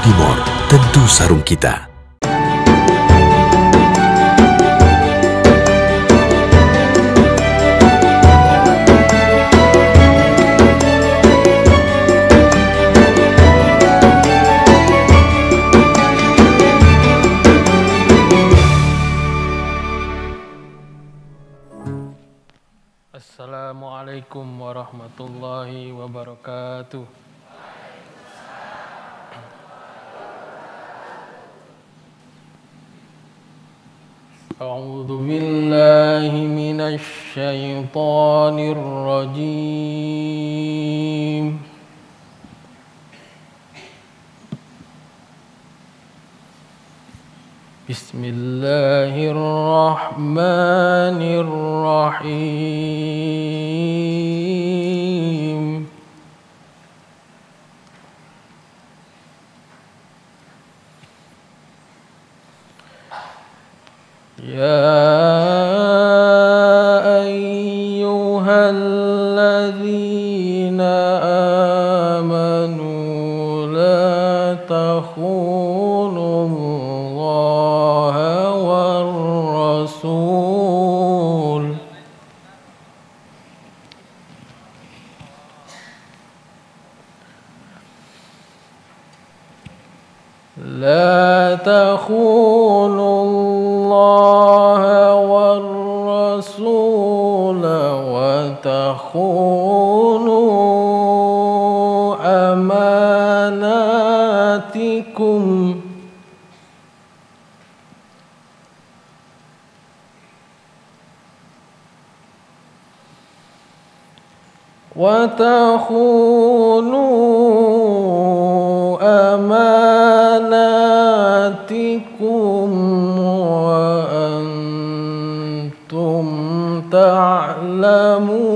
Timor, tentu sarung kita. Assalamualaikum warahmatullahi wabarakatuh. A'udzu billahi minasy syaithanir rajim. Bismillahirrahmanirrahim. Ya ayyuhalladzina amanu la takhunullaha war rasul. La takhunullaha war rasul wa takhunu amanatikum wa takhunu amanatikum wa antum ta'lamun.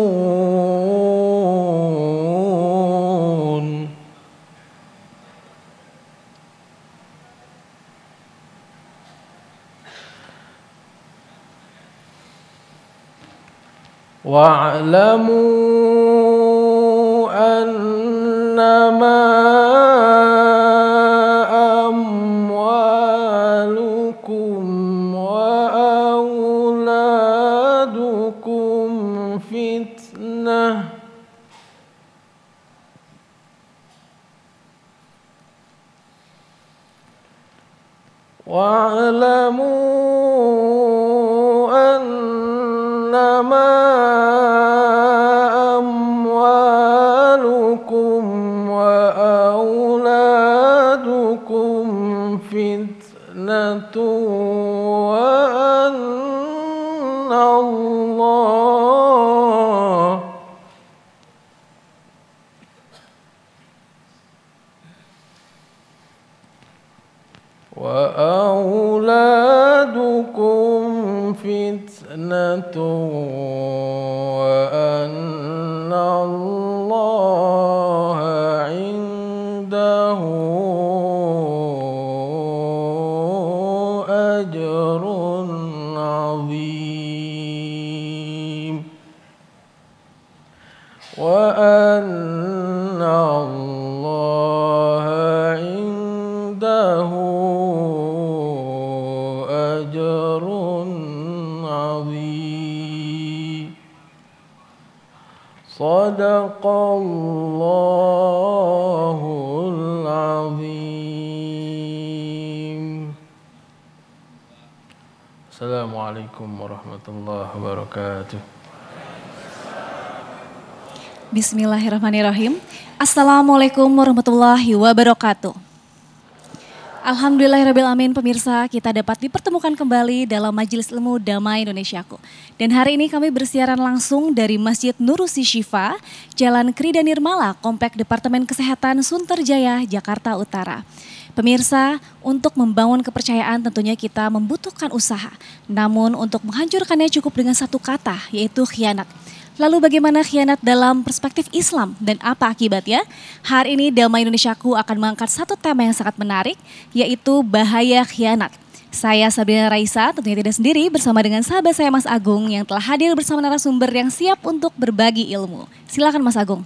Wa'lamu annama amwalukum wa auladukum fitnah wa'lamu annama amwalukum wa auladukum fitnatun wa anna Allah wa auladukum fitnatun wa anna Allah indahu ajrun azim wa anna Allah indahu ajrun azim. Sadaqallahul azim. Assalamualaikum warahmatullahi wabarakatuh. Bismillahirrahmanirrahim. Assalamualaikum warahmatullahi wabarakatuh. Alhamdulillahirrabbilalamin, pemirsa, kita dapat dipertemukan kembali dalam Majelis Ilmu Damai Indonesiaku. Dan hari ini kami bersiaran langsung dari Masjid Nurusi Syifa, Jalan Krida Nirmala, Komplek Departemen Kesehatan Sunterjaya, Jakarta Utara. Pemirsa, untuk membangun kepercayaan tentunya kita membutuhkan usaha. Namun untuk menghancurkannya cukup dengan satu kata, yaitu khianat. Lalu bagaimana khianat dalam perspektif Islam dan apa akibatnya? Hari ini Damai Indonesiaku akan mengangkat satu tema yang sangat menarik, yaitu bahaya khianat. Saya Sabrina Raisa, tentunya tidak sendiri, bersama dengan sahabat saya Mas Agung yang telah hadir bersama narasumber yang siap untuk berbagi ilmu. Silakan Mas Agung.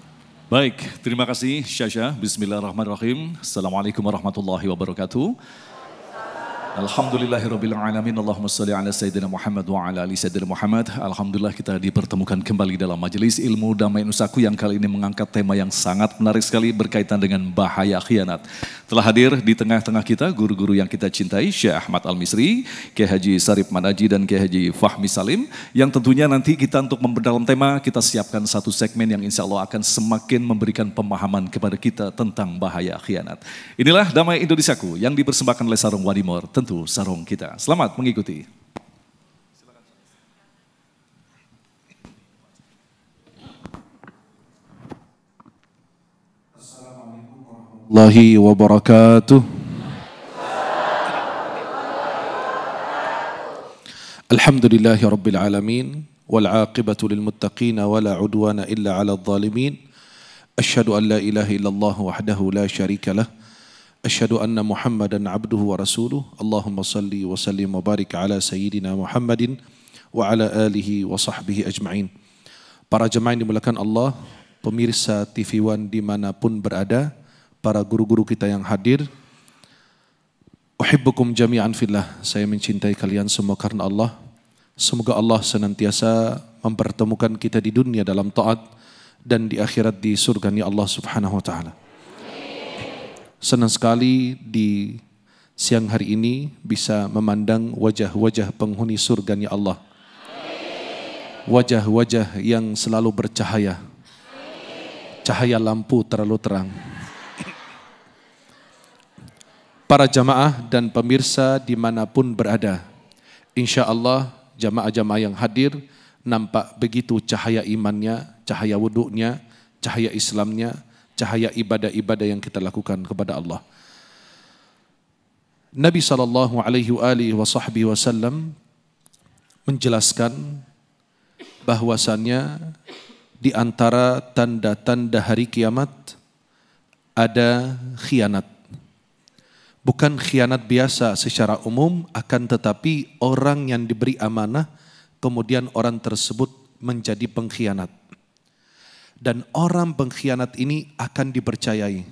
Baik, terima kasih Syasha. Bismillahirrahmanirrahim. Assalamualaikum warahmatullahi wabarakatuh. Alhamdulillahirabbil alamin. Allahumma shalli ala sayyidina Muhammad wa ala ali sayyidina Muhammad. Alhamdulillah kita dipertemukan kembali dalam Majelis Ilmu Damai Nusaku yang kali ini mengangkat tema yang sangat menarik sekali berkaitan dengan bahaya khianat. Telah hadir di tengah-tengah kita guru-guru yang kita cintai, Syekh Ahmad Al-Misri, Kiai Haji Sarip Manaji dan Kiai Haji Fahmi Salim, yang tentunya nanti kita untuk memperdalam tema kita siapkan satu segmen yang insya Allah akan semakin memberikan pemahaman kepada kita tentang bahaya khianat. Inilah Damai Indonesiaku yang dipersembahkan oleh Sarung Wadimor, tentu sarung kita. Selamat mengikuti. Assalamualaikum warahmatullahi wabarakatuh. Alhamdulillahi rabbil alamin wal aqibatu lil muttaqin wala udwana illa 'alal zalimin. Asyhadu an la ilaha illallah wahdahu la syarika lah. Asyhadu anna Muhammadan abduhu wa rasuluh. Allahumma salli wa sallim wa barik ala sayyidina Muhammadin wa ala alihi wa sahbihi ajma'in. Para jemaah yang dimuliakan Allah, pemirsa TV One dimanapun berada, para guru-guru kita yang hadir, uhibbukum jami'an fillah. Saya mencintai kalian semua karena Allah. Semoga Allah senantiasa mempertemukan kita di dunia dalam taat dan di akhirat di surganya Allah Subhanahu wa taala. Senang sekali di siang hari ini bisa memandang wajah-wajah penghuni surganya Allah. Wajah-wajah yang selalu bercahaya. Cahaya lampu terlalu terang. Para jamaah dan pemirsa dimanapun berada, insya Allah jamaah-jamaah yang hadir nampak begitu cahaya imannya, cahaya wuduknya, cahaya Islamnya, cahaya ibadah-ibadah yang kita lakukan kepada Allah. Nabi SAW menjelaskan bahwasannya di antara tanda-tanda hari kiamat ada khianat. Bukan khianat biasa secara umum, akan tetapi orang yang diberi amanah, kemudian orang tersebut menjadi pengkhianat. Dan orang pengkhianat ini akan dipercayai.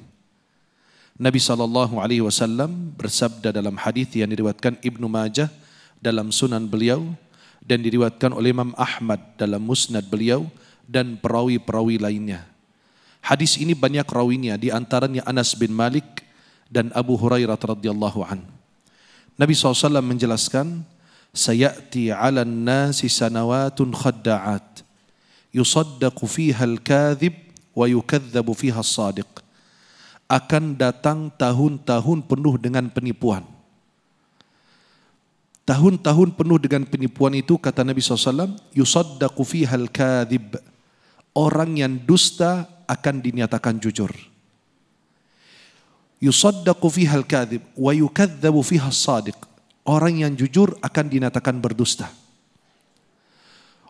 Nabi SAW bersabda dalam hadis yang diriwayatkan Ibnu Majah dalam Sunan beliau dan diriwayatkan oleh Imam Ahmad dalam Musnad beliau dan perawi-perawi lainnya. Hadis ini banyak rawinya, di antaranya Anas bin Malik dan Abu Hurairah radhiyallahu an. Nabi SAW menjelaskan, sayati 'alan nasi sanawatun khadda'at yusaddaqu fiha al-kadhib wa yukadzabu fiha as-sadiq. Akan datang tahun-tahun penuh dengan penipuan. Tahun-tahun penuh dengan penipuan itu, kata Nabi SAW, yusaddaqu fiha al-kadhib. Orang yang dusta akan dinyatakan jujur. Yusaddaqu fiha al-kadhib wa yukadzabu fiha as-sadiq. Orang yang jujur akan dinyatakan berdusta.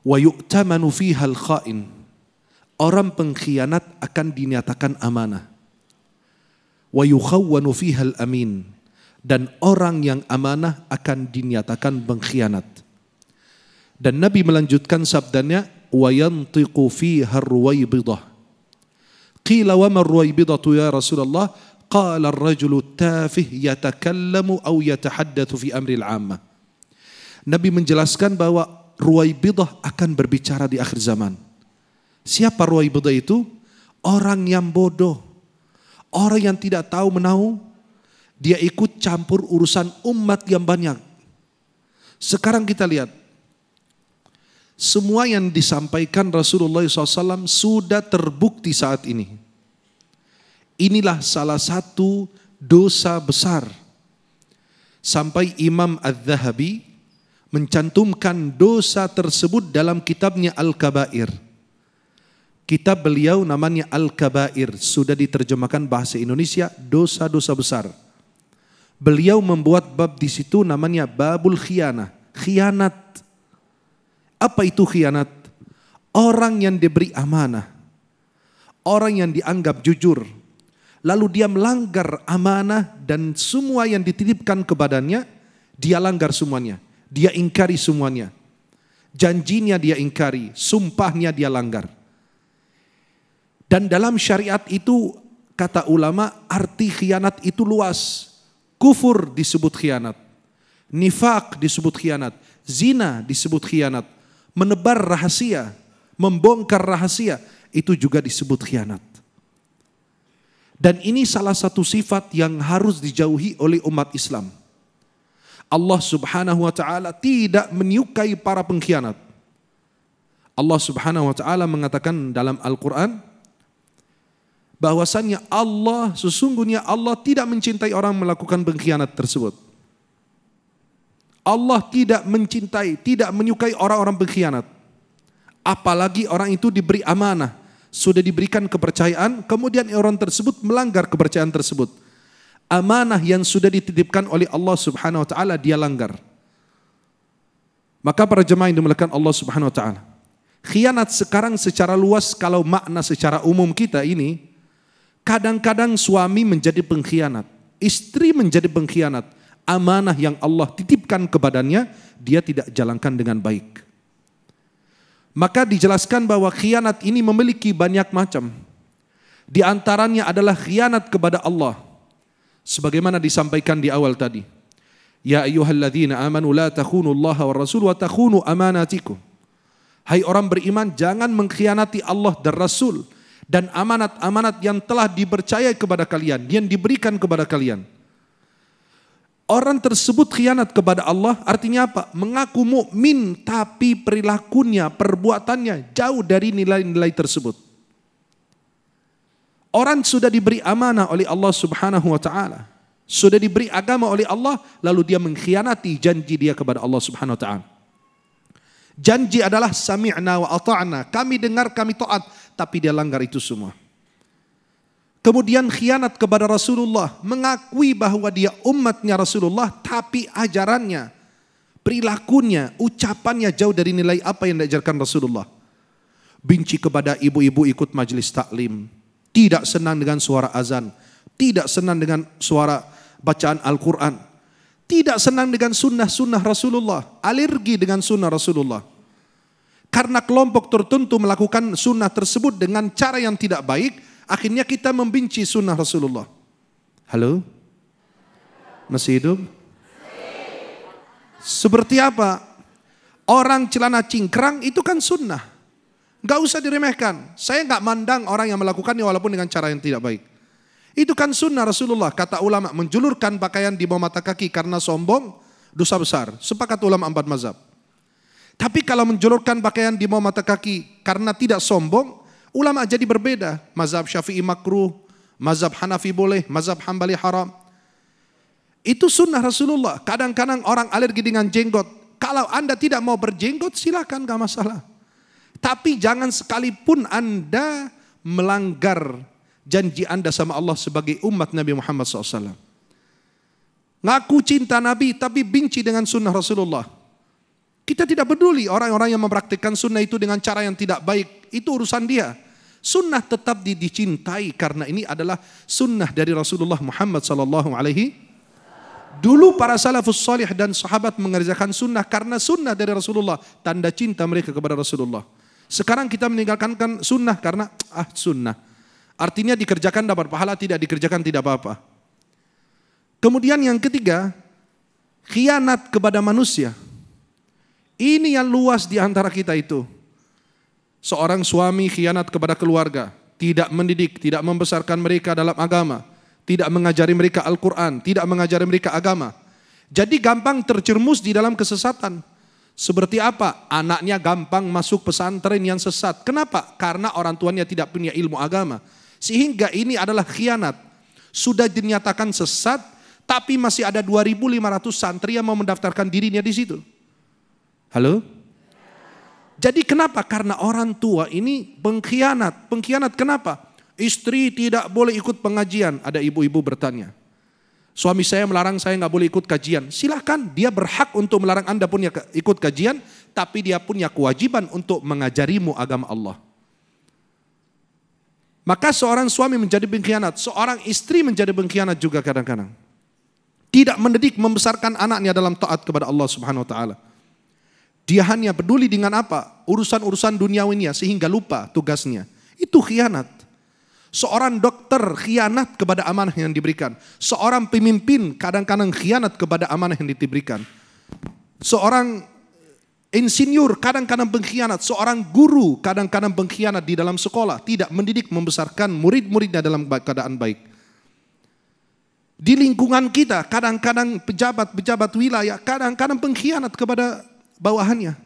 Wa yu'tamanu fiha al-kha'in. Orang pengkhianat akan dinyatakan amanah. Wa yukhawwanu fiha al-amin. Dan orang yang amanah akan dinyatakan pengkhianat. Dan Nabi melanjutkan sabdanya, wa yantiqu fiha ar-ruwaybidah. Qila wa ma ar-ruwaybidatu ya Rasulullah? Qala ar-rajulu tafih yatakallamu aw yatahaddatsu fi amri al-'ammah. Nabi menjelaskan bahwa Ruwaybidah akan berbicara di akhir zaman. Siapa Ruwaybidah itu? Orang yang bodoh. Orang yang tidak tahu menahu. Dia ikut campur urusan umat yang banyak. Sekarang kita lihat. Semua yang disampaikan Rasulullah SAW sudah terbukti saat ini. Inilah salah satu dosa besar. Sampai Imam Az-Zahabi mencantumkan dosa tersebut dalam kitabnya Al-Kabair. Kitab beliau namanya Al-Kabair, sudah diterjemahkan bahasa Indonesia, dosa-dosa besar. Beliau membuat bab di situ namanya Babul Khianah, khianat. Apa itu khianat? Orang yang diberi amanah, orang yang dianggap jujur, lalu dia melanggar amanah dan semua yang dititipkan kepadanya, dia langgar semuanya. Dia ingkari semuanya. Janjinya dia ingkari, sumpahnya dia langgar. Dan dalam syariat itu, kata ulama, arti khianat itu luas. Kufur disebut khianat, nifaq disebut khianat, zina disebut khianat, menebar rahasia, membongkar rahasia, itu juga disebut khianat. Dan ini salah satu sifat yang harus dijauhi oleh umat Islam. Allah Subhanahu wa ta'ala tidak menyukai para pengkhianat. Allah Subhanahu wa ta'ala mengatakan dalam Al-Quran bahwasannya sesungguhnya Allah tidak mencintai orang melakukan pengkhianat tersebut. Allah tidak mencintai, tidak menyukai orang-orang pengkhianat. Apalagi orang itu diberi amanah, sudah diberikan kepercayaan, kemudian orang tersebut melanggar kepercayaan tersebut. Amanah yang sudah dititipkan oleh Allah Subhanahu wa ta'ala dia langgar. Maka para jemaah yang dimuliakan Allah Subhanahu wa ta'ala, khianat sekarang secara luas, kalau makna secara umum kita ini, kadang-kadang suami menjadi pengkhianat, istri menjadi pengkhianat, amanah yang Allah titipkan kepadanya dia tidak jalankan dengan baik. Maka dijelaskan bahwa khianat ini memiliki banyak macam. Di antaranya adalah khianat kepada Allah. Sebagaimana disampaikan di awal tadi. Ya ayyuhalladzina amanu la takhunu Allah wa rasul wa takhunu amanatikum. Hai orang beriman, jangan mengkhianati Allah dan Rasul dan amanat-amanat yang telah dipercayai kepada kalian, yang diberikan kepada kalian. Orang tersebut khianat kepada Allah artinya apa? Mengaku mukmin tapi perilakunya, perbuatannya jauh dari nilai-nilai tersebut. Orang sudah diberi amanah oleh Allah Subhanahu wa ta'ala, sudah diberi agama oleh Allah, lalu dia mengkhianati janji dia kepada Allah Subhanahu wa ta'ala. Janji adalah sami'na wa ata'na, kami dengar, kami taat, tapi dia langgar itu semua. Kemudian khianat kepada Rasulullah, mengakui bahwa dia umatnya Rasulullah, tapi ajarannya, perilakunya, ucapannya jauh dari nilai apa yang diajarkan Rasulullah. Benci kepada ibu-ibu ikut majelis taklim, tidak senang dengan suara azan, tidak senang dengan suara bacaan Al-Quran, tidak senang dengan sunnah-sunnah Rasulullah, alergi dengan sunnah Rasulullah. Karena kelompok tertentu melakukan sunnah tersebut dengan cara yang tidak baik, akhirnya kita membenci sunnah Rasulullah. Halo? Masih hidup? Seperti apa? Orang celana cingkrang itu kan sunnah. Gak usah diremehkan. Saya gak mandang orang yang melakukannya walaupun dengan cara yang tidak baik. Itu kan sunnah Rasulullah. Kata ulama, menjulurkan pakaian di bawah mata kaki karena sombong, dosa besar. Sepakat ulama 4 mazhab. Tapi kalau menjulurkan pakaian di bawah mata kaki karena tidak sombong, ulama jadi berbeda. Mazhab Syafi'i makruh, mazhab Hanafi boleh, mazhab Hambali haram. Itu sunnah Rasulullah. Kadang-kadang orang alergi dengan jenggot. Kalau Anda tidak mau berjenggot, silakan, gak masalah. Tapi jangan sekalipun Anda melanggar janji Anda sama Allah sebagai umat Nabi Muhammad SAW. Ngaku cinta Nabi tapi benci dengan sunnah Rasulullah. Kita tidak peduli orang-orang yang mempraktikkan sunnah itu dengan cara yang tidak baik. Itu urusan dia. Sunnah tetap dicintai karena ini adalah sunnah dari Rasulullah Muhammad SAW. Dulu para salafus salih dan sahabat mengerjakan sunnah karena sunnah dari Rasulullah. Tanda cinta mereka kepada Rasulullah. Sekarang kita meninggalkan sunnah karena sunnah. Artinya dikerjakan dapat pahala, tidak dikerjakan tidak apa-apa. Kemudian yang ketiga, khianat kepada manusia. Ini yang luas di antara kita itu. Seorang suami khianat kepada keluarga, tidak mendidik, tidak membesarkan mereka dalam agama, tidak mengajari mereka Al-Quran, tidak mengajari mereka agama. Jadi gampang terjerumus di dalam kesesatan. Seperti apa? Anaknya gampang masuk pesantren yang sesat. Kenapa? Karena orang tuanya tidak punya ilmu agama. Sehingga ini adalah khianat. Sudah dinyatakan sesat, tapi masih ada 2.500 santri yang mau mendaftarkan dirinya di situ. Halo? Jadi kenapa? Karena orang tua ini pengkhianat. Pengkhianat kenapa? Istri tidak boleh ikut pengajian. Ada ibu-ibu bertanya. Suami saya melarang saya nggak boleh ikut kajian. Silakan, dia berhak untuk melarang Anda punya ikut kajian, tapi dia punya kewajiban untuk mengajarimu agama Allah. Maka seorang suami menjadi pengkhianat, seorang istri menjadi pengkhianat juga kadang-kadang. Tidak mendidik, membesarkan anaknya dalam taat kepada Allah Subhanahu wa taala. Dia hanya peduli dengan apa? Urusan-urusan duniawinya sehingga lupa tugasnya. Itu khianat. Seorang dokter khianat kepada amanah yang diberikan. Seorang pemimpin kadang-kadang khianat kepada amanah yang diberikan. Seorang insinyur kadang-kadang pengkhianat. Seorang guru kadang-kadang pengkhianat di dalam sekolah. Tidak mendidik membesarkan murid-muridnya dalam keadaan baik. Di lingkungan kita kadang-kadang pejabat-pejabat wilayah kadang-kadang pengkhianat kepada bawahannya.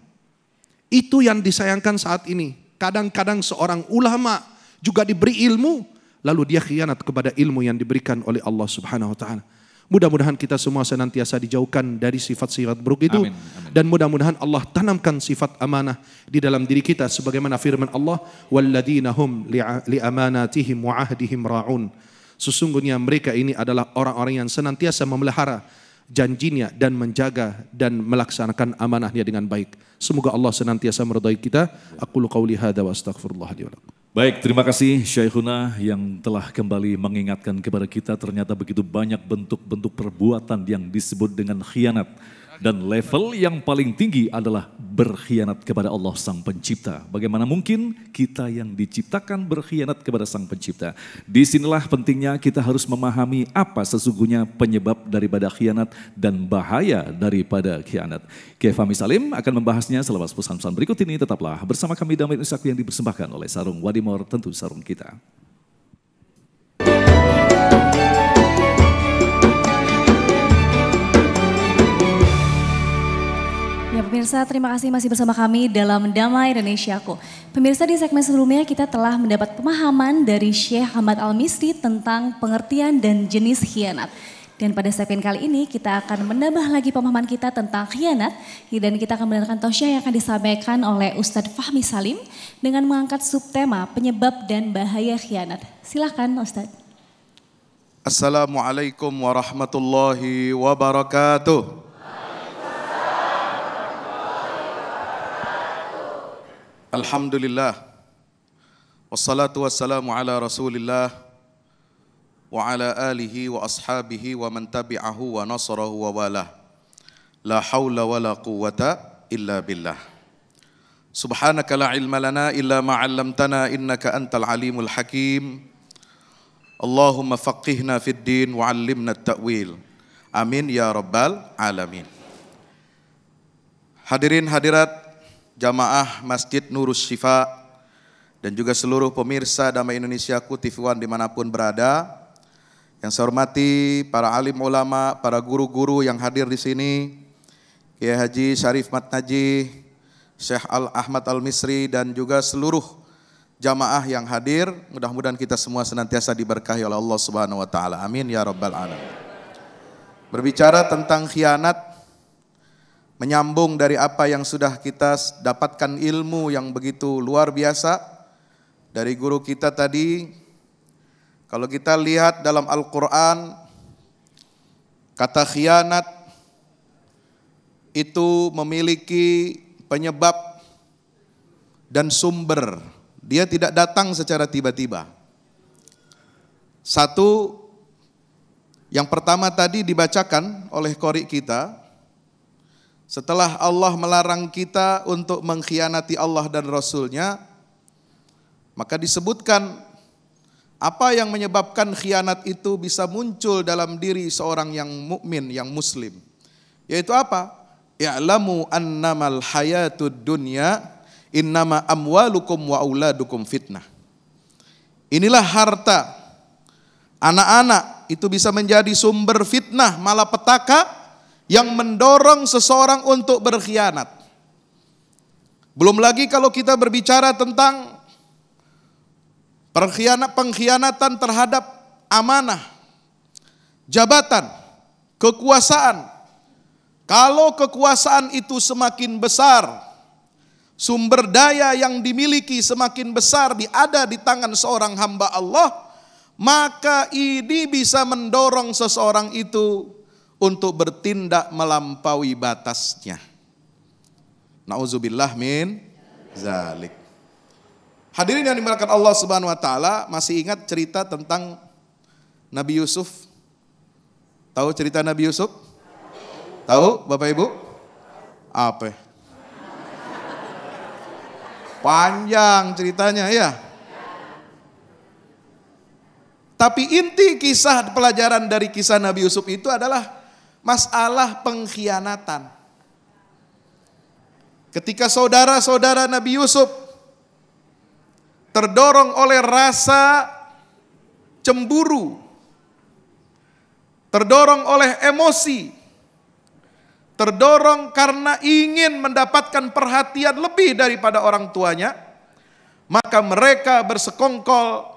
Itu yang disayangkan saat ini. Kadang-kadang seorang ulama juga diberi ilmu, lalu dia khianat kepada ilmu yang diberikan oleh Allah Subhanahu wa taala. Mudah-mudahan kita semua senantiasa dijauhkan dari sifat-sifat buruk itu. Amin, amin. Dan mudah-mudahan Allah tanamkan sifat amanah di dalam diri kita sebagaimana firman Allah, walladzina hum li amanatihim wa ahdihim ra'un. Sesungguhnya mereka ini adalah orang-orang yang senantiasa memelihara janjinya dan menjaga dan melaksanakan amanahnya dengan baik. Semoga Allah senantiasa meridai kita. Aqulu qauli hadza wa astaghfirullah li wa lakum. Baik, terima kasih Syekhuna yang telah kembali mengingatkan kepada kita ternyata begitu banyak bentuk-bentuk perbuatan yang disebut dengan khianat. Dan level yang paling tinggi adalah berkhianat kepada Allah Sang Pencipta. Bagaimana mungkin kita yang diciptakan berkhianat kepada Sang Pencipta? Disinilah pentingnya kita harus memahami apa sesungguhnya penyebab daripada khianat dan bahaya daripada khianat. Kiai Fahmi Salim akan membahasnya selepas pesan-pesan berikut ini. Tetaplah bersama kami Damai Indonesiaku yang dipersembahkan oleh Sarung Wadimor, tentu sarung kita. Ya pemirsa, terima kasih masih bersama kami dalam Damai Indonesiaku. Pemirsa, di segmen sebelumnya kita telah mendapat pemahaman dari Syekh Ahmad Al-Misri tentang pengertian dan jenis khianat. Dan pada segmen kali ini kita akan menambah lagi pemahaman kita tentang khianat. Dan kita akan mendengarkan tausiah yang akan disampaikan oleh Ustadz Fahmi Salim dengan mengangkat subtema penyebab dan bahaya khianat. Silahkan Ustadz. Assalamualaikum warahmatullahi wabarakatuh. Alhamdulillah, wassalatu wassalamu ala rasulillah, wa ala alihi wa ashabihi wa man tabi'ahu wa nasarahu wa walah. La hawla wa la quwwata illa billah. Subhanaka la ilma lana illa ma 'allamtana innaka antal alimul hakim. Allahumma faqihna fid din wa 'allimna at-ta'wil. Amin ya rabbal alamin. Hadirin hadirat jamaah Masjid Nurus Syifa dan juga seluruh pemirsa Damai Indonesiaku TV One dimanapun berada. Yang saya hormati para alim ulama, para guru-guru yang hadir di sini, Kiai Haji Syarif Mat Naji, Syekh Ahmad Al-Misri dan juga seluruh jamaah yang hadir. Mudah-mudahan kita semua senantiasa diberkahi oleh Allah Subhanahu wa taala. Amin ya rabbal alamin. Berbicara tentang khianat, menyambung dari apa yang sudah kita dapatkan ilmu yang begitu luar biasa dari guru kita tadi. Kalau kita lihat dalam Al-Quran, kata khianat itu memiliki penyebab dan sumber. Dia tidak datang secara tiba-tiba. Satu, yang pertama tadi dibacakan oleh qori kita. Setelah Allah melarang kita untuk mengkhianati Allah dan Rasul-Nya, maka disebutkan apa yang menyebabkan khianat itu bisa muncul dalam diri seorang yang mukmin, yang muslim. Yaitu apa? I'lamu annamal hayatud dunya innama amwalukum wa auladukum fitnah. Inilah harta. Anak-anak itu bisa menjadi sumber fitnah, malapetaka yang mendorong seseorang untuk berkhianat. Belum lagi kalau kita berbicara tentang pengkhianatan terhadap amanah, jabatan, kekuasaan. Kalau kekuasaan itu semakin besar, sumber daya yang dimiliki semakin besar ada di tangan seorang hamba Allah, maka ini bisa mendorong seseorang itu untuk bertindak melampaui batasnya. Nauzubillah min zalik. Hadirin yang dimuliakan Allah Subhanahu wa taala, masih ingat cerita tentang Nabi Yusuf? Tahu cerita Nabi Yusuf? Tahu Bapak Ibu? Apa? Panjang ceritanya ya. Tapi inti kisah pelajaran dari kisah Nabi Yusuf itu adalah masalah pengkhianatan. Ketika saudara-saudara Nabi Yusuf terdorong oleh rasa cemburu, terdorong oleh emosi, terdorong karena ingin mendapatkan perhatian lebih daripada orang tuanya, maka mereka bersekongkol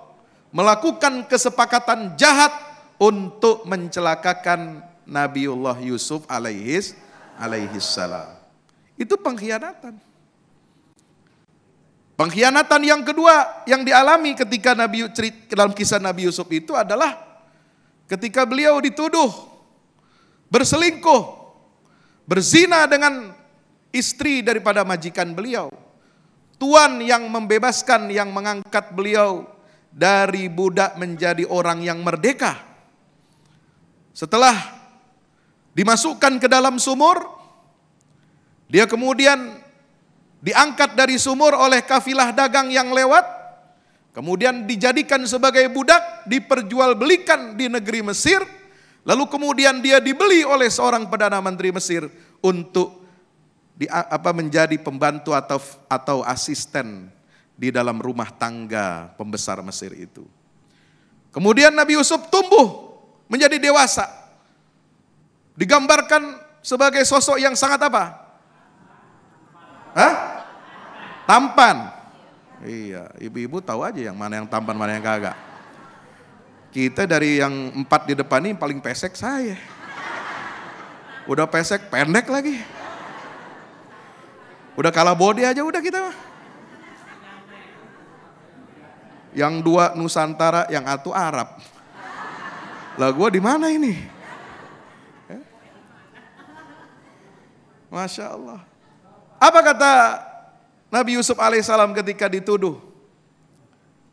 melakukan kesepakatan jahat untuk mencelakakan Nabiullah Yusuf alaihis salam. Itu pengkhianatan. Pengkhianatan yang kedua yang dialami ketika dalam kisah Nabi Yusuf itu adalah ketika beliau dituduh berselingkuh, berzina dengan istri daripada majikan beliau. Tuan yang membebaskan, yang mengangkat beliau dari budak menjadi orang yang merdeka. Setelah dimasukkan ke dalam sumur, dia kemudian diangkat dari sumur oleh kafilah dagang yang lewat, kemudian dijadikan sebagai budak, diperjualbelikan di negeri Mesir, lalu kemudian dia dibeli oleh seorang perdana menteri Mesir untuk menjadi pembantu atau asisten di dalam rumah tangga pembesar Mesir itu. Kemudian Nabi Yusuf tumbuh menjadi dewasa. Digambarkan sebagai sosok yang sangat apa? Tampan. Iya, ibu-ibu tahu aja yang mana yang tampan, mana yang kagak. Kita dari yang 4 di depan ini paling pesek saya. Udah pesek, pendek lagi. Udah kalah body aja udah kita mah. Yang 2 Nusantara, yang 1 Arab. Lah gua di mana ini? Masya Allah. Apa kata Nabi Yusuf alaihissalam ketika dituduh?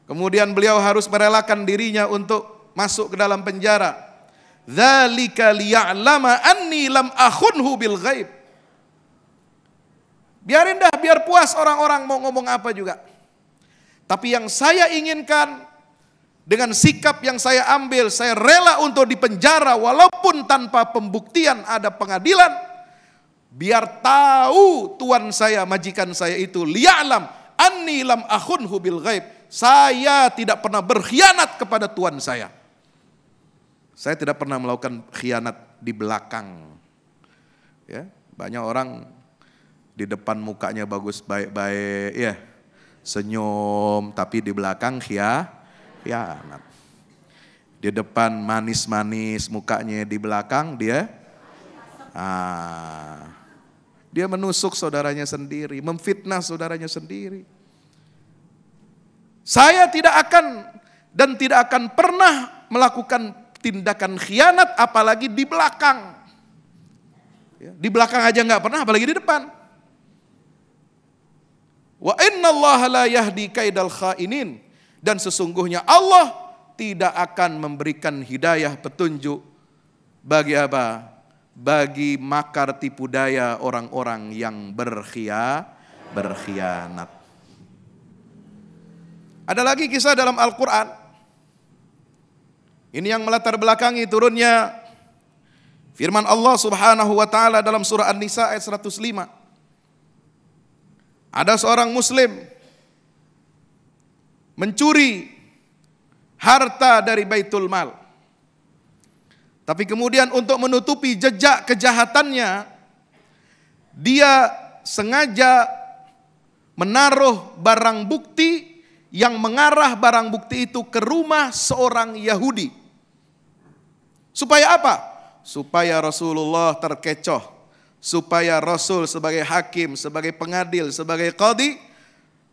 Kemudian beliau harus merelakan dirinya untuk masuk ke dalam penjara. Dzalika liya'lama anni lam akhunhu bil ghaib. Biarin dah, biar puas orang-orang mau ngomong apa juga. Tapi yang saya inginkan, dengan sikap yang saya ambil, saya rela untuk dipenjara walaupun tanpa pembuktian ada pengadilan, biar tahu tuan saya, majikan saya itu, liya'lam anni lam akhunhu bil ghaib. Saya tidak pernah berkhianat kepada tuan saya. Saya tidak pernah melakukan khianat di belakang. Ya, banyak orang di depan mukanya bagus, baik-baik, ya. Senyum, tapi di belakang khianat. Di depan manis-manis mukanya, di belakang dia dia menusuk saudaranya sendiri, memfitnah saudaranya sendiri. Saya tidak akan dan tidak akan pernah melakukan tindakan khianat, apalagi di belakang. Di belakang aja nggak pernah, apalagi di depan. Wa innallaha la yahdi kaidal khainin, dan sesungguhnya Allah tidak akan memberikan hidayah petunjuk bagi apa? Bagi makar tipu daya orang-orang yang berkhianat. Ada lagi kisah dalam Al-Quran. Ini yang melatar belakangi turunnya firman Allah Subhanahu wa taala dalam surah An-Nisa ayat 105. Ada seorang muslim mencuri harta dari Baitul Mal. Tapi kemudian untuk menutupi jejak kejahatannya, dia sengaja menaruh barang bukti yang mengarah barang bukti itu ke rumah seorang Yahudi. Supaya apa? Supaya Rasulullah terkecoh. Supaya Rasul sebagai hakim, sebagai pengadil, sebagai qadhi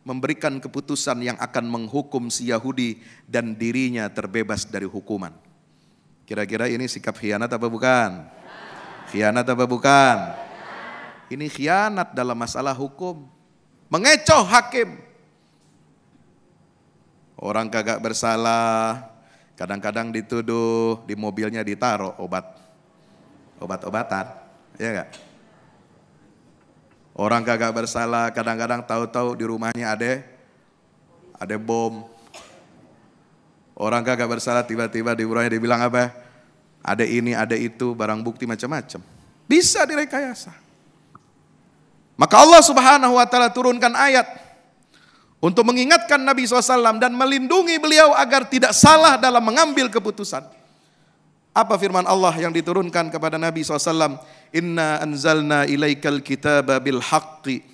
memberikan keputusan yang akan menghukum si Yahudi dan dirinya terbebas dari hukuman. Kira-kira ini sikap khianat apa bukan? Khianat apa bukan? Ini khianat dalam masalah hukum. Mengecoh hakim. Orang kagak bersalah, kadang-kadang dituduh, di mobilnya ditaruh obat-obatan, ya enggak? Orang kagak bersalah, kadang-kadang tahu-tahu di rumahnya ada bom. Orang kagak bersalah tiba-tiba di urainya dibilang apa? Ada ini, ada itu, barang bukti macam-macam. Bisa direkayasa. Maka Allah Subhanahu wa taala turunkan ayat untuk mengingatkan Nabi SAW dan melindungi beliau agar tidak salah dalam mengambil keputusan. Apa firman Allah yang diturunkan kepada Nabi SAW? Inna anzalna ilaikal kitaba bil haqqi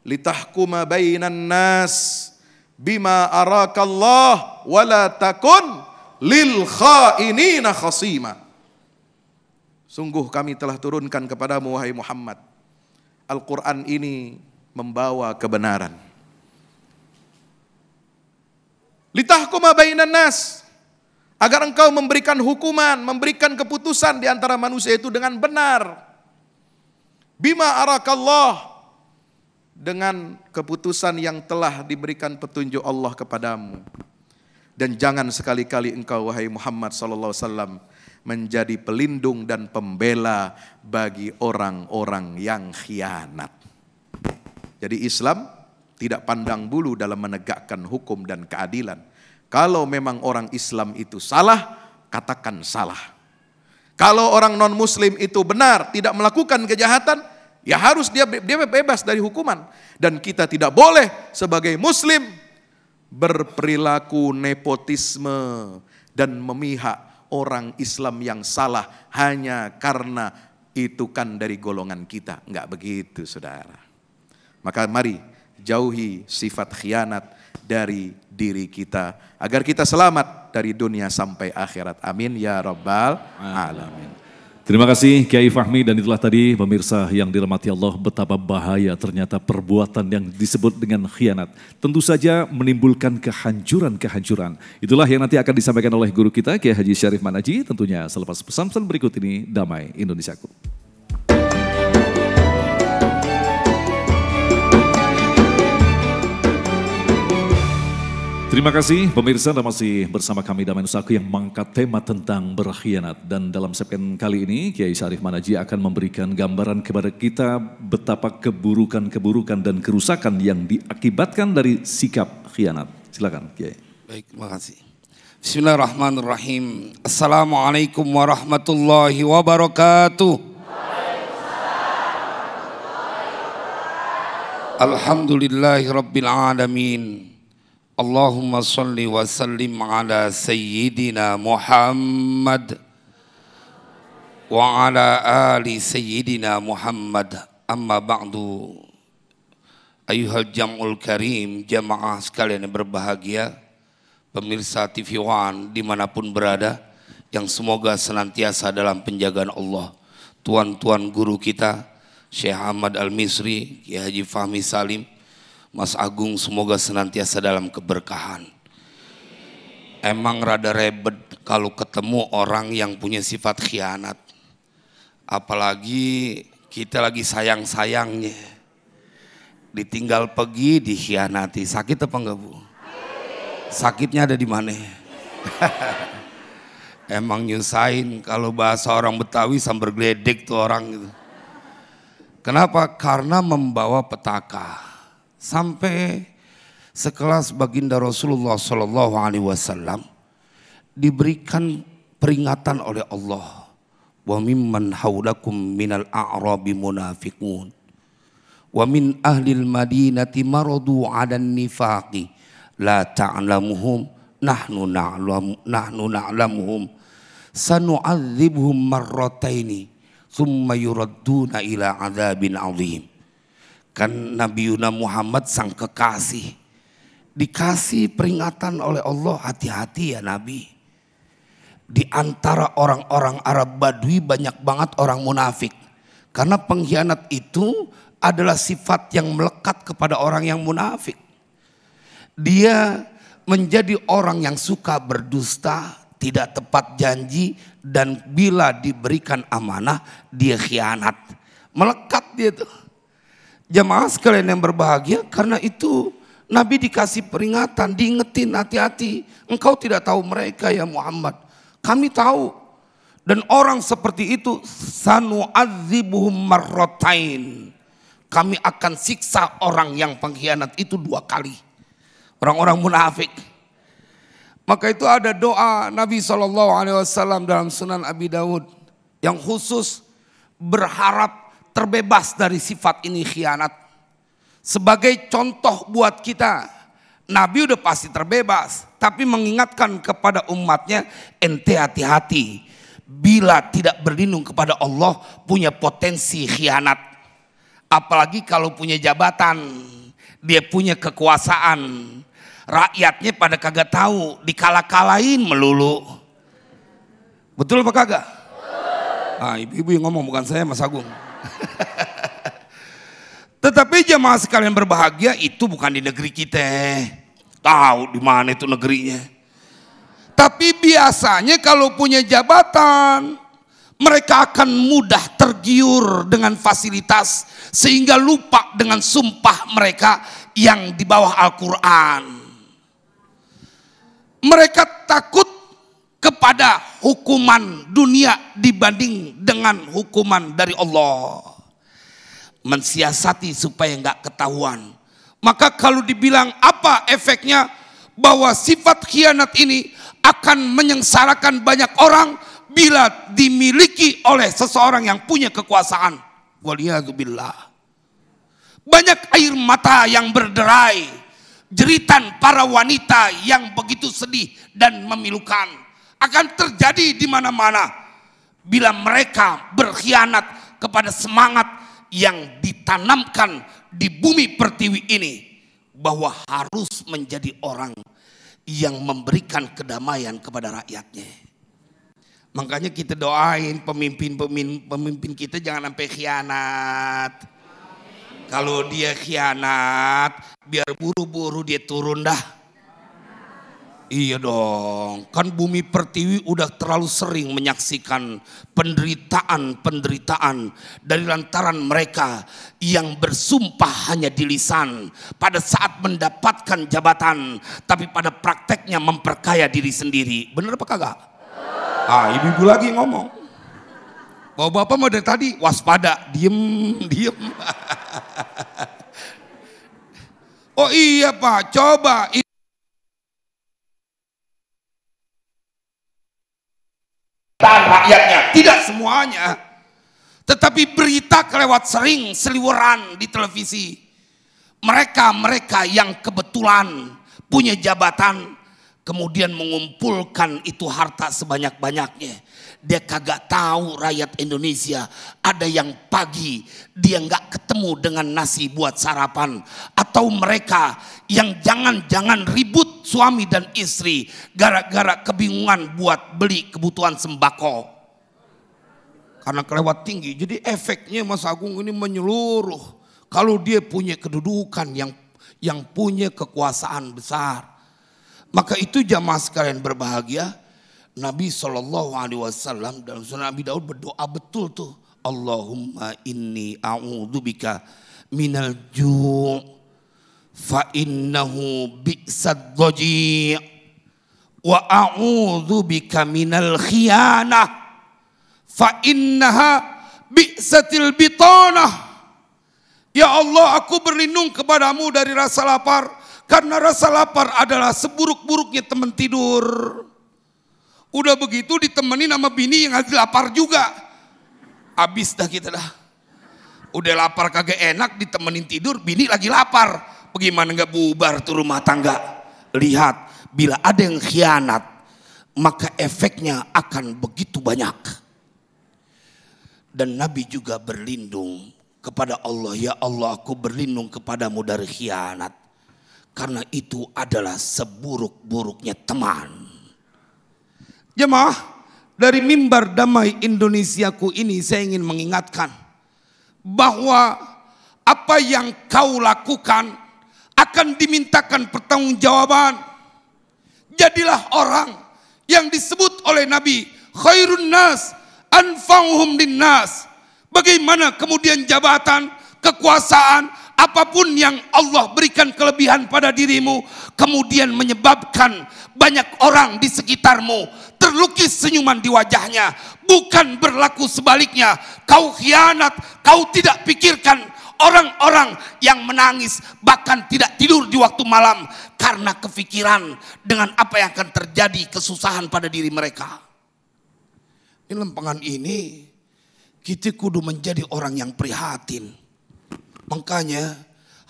litahkuma bainan nas bima arakallah wala takun lil khainina khasima. Sungguh kami telah turunkan kepadamu wahai Muhammad, Al-Quran ini membawa kebenaran. Litahkuma bainan nas, agar engkau memberikan hukuman, memberikan keputusan di antara manusia itu dengan benar. Bima arakallah, dengan keputusan yang telah diberikan petunjuk Allah kepadamu. Dan jangan sekali-kali engkau wahai Muhammad SAW menjadi pelindung dan pembela bagi orang-orang yang khianat. Jadi Islam tidak pandang bulu dalam menegakkan hukum dan keadilan. Kalau memang orang Islam itu salah, katakan salah. Kalau orang non-muslim itu benar, tidak melakukan kejahatan, ya harus dia bebas dari hukuman. Dan kita tidak boleh sebagai muslim berperilaku nepotisme dan memihak orang Islam yang salah hanya karena itu kan dari golongan kita. Enggak begitu, saudara. Maka mari jauhi sifat khianat dari diri kita agar kita selamat dari dunia sampai akhirat. Amin ya rabbal alamin. Terima kasih Kiai Fahmi, dan itulah tadi pemirsa yang dirahmati Allah betapa bahaya ternyata perbuatan yang disebut dengan khianat. Tentu saja menimbulkan kehancuran-kehancuran. Itulah yang nanti akan disampaikan oleh guru kita Kiai Haji Syarif Manaji tentunya selepas pesan-pesan berikut ini. Damai Indonesiaku. Terima kasih pemirsa, dan masih bersama kami Damai Indonesiaku yang mengangkat tema tentang berkhianat. Dan dalam segmen kali ini Kiai Syarif Manaji akan memberikan gambaran kepada kita betapa keburukan-keburukan dan kerusakan yang diakibatkan dari sikap khianat. Silakan Kiai. Baik, terima kasih. Bismillahirrahmanirrahim. Assalamualaikum warahmatullahi wabarakatuh. Alhamdulillahi rabbil alamin. Allahumma salli wa sallim ala sayyidina Muhammad wa ala ali sayyidina Muhammad. Amma ba'du. Ayuhal jam'ul karim, jamaah sekalian yang berbahagia, pemirsa TV One dimanapun berada, yang semoga senantiasa dalam penjagaan Allah. Tuan-tuan guru kita, Syekh Ahmad Al-Misri, Kiai Haji Fahmi Salim, Mas Agung, semoga senantiasa dalam keberkahan. Emang rada rebet kalau ketemu orang yang punya sifat khianat. Apalagi kita lagi sayang-sayangnya. Ditinggal pergi, dikhianati. Sakit apa enggak, Bu? Sakitnya ada di mana? Emang nyusahin, kalau bahasa orang Betawi sambar geledek tuh orang gitu. Kenapa? Karena membawa petaka. Sampai sekelas baginda Rasulullah SAW diberikan peringatan oleh Allah. Wa mimman haulakum minal a'rabi munafiqun. Wa min ahlil madinati maradu 'alan nifaqi la ta'lamuhum nahnu na'lamuhum sanu'adzibuhum marrataini thumma yuradduna ila 'adzabin 'adzim. Kan Nabi Muhammad sang kekasih dikasih peringatan oleh Allah, hati-hati ya Nabi. Di antara orang-orang Arab Badui banyak banget orang munafik. Karena pengkhianat itu adalah sifat yang melekat kepada orang yang munafik. Dia menjadi orang yang suka berdusta, tidak tepat janji, dan bila diberikan amanah dia khianat. Melekat dia tuh. Jamaah sekalian yang berbahagia, karena itu Nabi dikasih peringatan, diingetin hati-hati. Engkau tidak tahu mereka ya Muhammad. Kami tahu. Dan orang seperti itu sanu'adzibuhum marratain. Kami akan siksa orang yang pengkhianat itu 2 kali. Orang-orang munafik. Maka itu ada doa Nabi SAW dalam Sunan Abi Daud yang khusus berharap terbebas dari sifat ini, khianat. Sebagai contoh buat kita, Nabi udah pasti terbebas, tapi mengingatkan kepada umatnya, ente hati-hati. Bila tidak berlindung kepada Allah, punya potensi khianat. Apalagi kalau punya jabatan, dia punya kekuasaan. Rakyatnya pada kagak tahu, dikala-kalain melulu. Betul apa kagak? Ah, ibu-ibu yang ngomong, bukan saya, Mas Agung. Tetapi jemaah sekalian berbahagia, itu bukan di negeri kita. Tahu di mana itu negerinya. Tapi biasanya kalau punya jabatan, mereka akan mudah tergiur dengan fasilitas sehingga lupa dengan sumpah mereka yang di bawah Al-Quran. Mereka takut kepada hukuman dunia dibanding dengan hukuman dari Allah. Mensiasati supaya nggak ketahuan. Maka kalau dibilang apa efeknya, bahwa sifat khianat ini akan menyengsarakan banyak orang bila dimiliki oleh seseorang yang punya kekuasaan. Waliyadzubillah. Banyak air mata yang berderai, jeritan para wanita yang begitu sedih dan memilukan akan terjadi di mana-mana bila mereka berkhianat kepada semangat yang ditanamkan di bumi pertiwi ini, bahwa harus menjadi orang yang memberikan kedamaian kepada rakyatnya. Makanya kita doain pemimpin kita jangan sampai khianat. Kalau dia khianat, biar buru-buru dia turun dah. Iya dong, kan bumi pertiwi udah terlalu sering menyaksikan penderitaan dari lantaran mereka yang bersumpah hanya di lisan pada saat mendapatkan jabatan, tapi pada prakteknya memperkaya diri sendiri. Bener apa kagak? Ah, ibu-ibu lagi ngomong. Bapak-bapak mau dari tadi waspada, diem. Oh iya Pak, coba. Rakyatnya, tidak semuanya, tetapi berita kelewat sering seliweran di televisi. Mereka yang kebetulan punya jabatan, kemudian mengumpulkan itu harta sebanyak-banyaknya. Dia kagak tahu rakyat Indonesia ada yang pagi dia nggak ketemu dengan nasi buat sarapan, atau mereka yang jangan-jangan ribut suami dan istri gara-gara kebingungan buat beli kebutuhan sembako karena kelewat tinggi. Jadi efeknya Mas Agung ini menyeluruh. Kalau dia punya kedudukan yang punya kekuasaan besar, maka itu jamaah sekalian berbahagia. Nabi SAW dalam Sunan Abi Daud berdoa betul tuh. Allahumma inni a'udzubika minal ju' fa innahu bi'sad dhaji' wa a'udzubika minal khiyanah fa innaha bi'satil bitanah. Ya Allah, aku berlindung kepadamu dari rasa lapar, karena rasa lapar adalah seburuk-buruknya teman tidur. Udah begitu ditemenin sama bini yang lagi lapar juga. Habis dah kita dah. Udah lapar kagak enak, ditemenin tidur, bini lagi lapar. Bagaimana nggak bubar tuh rumah tangga? Lihat, bila ada yang khianat, maka efeknya akan begitu banyak. Dan Nabi juga berlindung kepada Allah. Ya Allah, aku berlindung kepadamu dari khianat, karena itu adalah seburuk-buruknya teman. Jemaah, dari mimbar damai Indonesiaku ini saya ingin mengingatkan bahwa apa yang kau lakukan akan dimintakan pertanggungjawaban. Jadilah orang yang disebut oleh Nabi khairun nas anfa'uhum linnas. Bagaimana kemudian jabatan, kekuasaan, apapun yang Allah berikan kelebihan pada dirimu, kemudian menyebabkan banyak orang di sekitarmu terlukis senyuman di wajahnya. Bukan berlaku sebaliknya. Kau khianat, kau tidak pikirkan orang-orang yang menangis bahkan tidak tidur di waktu malam karena kefikiran dengan apa yang akan terjadi kesusahan pada diri mereka. Di lempengan ini kita kudu menjadi orang yang prihatin. Makanya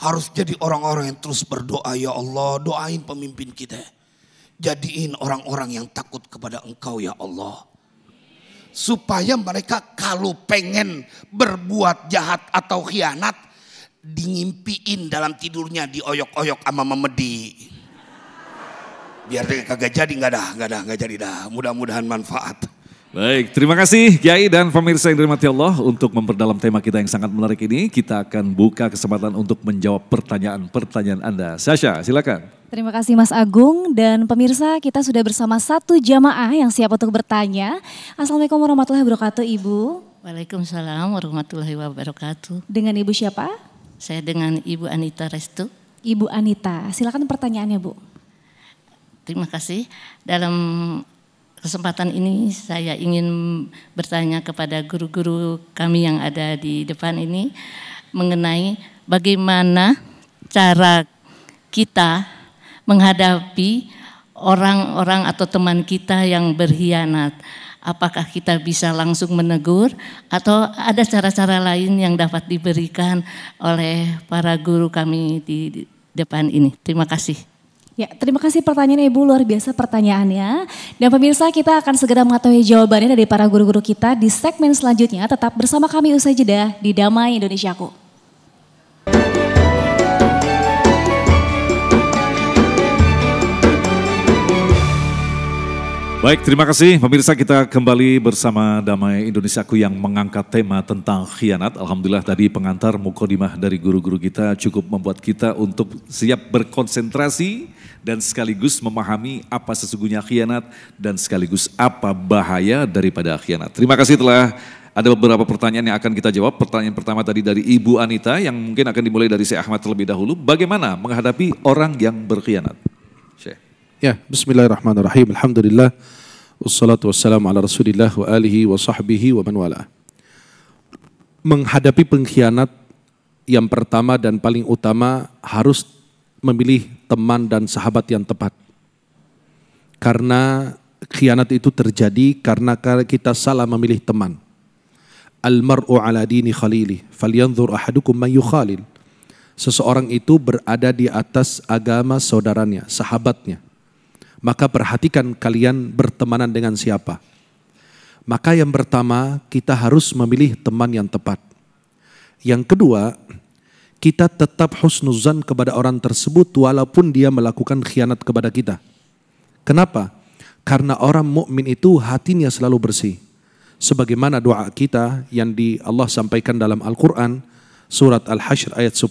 harus jadi orang-orang yang terus berdoa, ya Allah, doain pemimpin kita. Jadiin orang-orang yang takut kepada Engkau ya Allah. Supaya mereka kalau pengen berbuat jahat atau khianat, dingimpiin dalam tidurnya, dioyok-oyok sama memedi. Biar dia kagak jadi, nggak jadi dah. Mudah-mudahan manfaat. Baik, terima kasih Kiai dan pemirsa yang dirahmati Allah. Untuk memperdalam tema kita yang sangat menarik ini, kita akan buka kesempatan untuk menjawab pertanyaan-pertanyaan Anda. Sasha, silakan. Terima kasih Mas Agung, dan pemirsa kita sudah bersama satu jamaah yang siap untuk bertanya. Assalamualaikum warahmatullahi wabarakatuh Ibu. Waalaikumsalam warahmatullahi wabarakatuh. Dengan Ibu siapa? Saya dengan Ibu Anita Restu. Ibu Anita, silakan pertanyaannya Bu. Terima kasih. Dalam kesempatan ini saya ingin bertanya kepada guru-guru kami yang ada di depan ini mengenai bagaimana cara kita menghadapi orang-orang atau teman kita yang berkhianat. Apakah kita bisa langsung menegur atau ada cara-cara lain yang dapat diberikan oleh para guru kami di depan ini? Terima kasih. Ya, terima kasih pertanyaannya Ibu, luar biasa pertanyaannya. Dan pemirsa, kita akan segera mengetahui jawabannya dari para guru-guru kita di segmen selanjutnya. Tetap bersama kami usai jeda di Damai Indonesiaku. Baik, terima kasih pemirsa, kita kembali bersama Damai Indonesiaku yang mengangkat tema tentang khianat. Alhamdulillah tadi pengantar mukadimah dari guru-guru kita cukup membuat kita untuk siap berkonsentrasi dan sekaligus memahami apa sesungguhnya khianat dan sekaligus apa bahaya daripada khianat. Terima kasih, telah ada beberapa pertanyaan yang akan kita jawab. Pertanyaan pertama tadi dari Ibu Anita yang mungkin akan dimulai dari Syekh Ahmad terlebih dahulu. Bagaimana menghadapi orang yang berkhianat? Syekh. Ya, bismillahirrahmanirrahim. Alhamdulillah. Wassalatu wassalamu ala rasulillah wa alihi wa sahbihi wa man wala. Menghadapi pengkhianat, yang pertama dan paling utama harus memilih teman dan sahabat yang tepat. Karena khianat itu terjadi karena kita salah memilih teman. Al-mar'u ala dini khalili, falyanzur ahadukum man yukhalil. Seseorang itu berada di atas agama saudaranya, sahabatnya. Maka perhatikan kalian bertemanan dengan siapa. Maka yang pertama, kita harus memilih teman yang tepat. Yang kedua, kita tetap husnuzan kepada orang tersebut walaupun dia melakukan khianat kepada kita. Kenapa? Karena orang mukmin itu hatinya selalu bersih. Sebagaimana doa kita yang Allah sampaikan dalam Al-Quran, surat Al-Hashr ayat 10,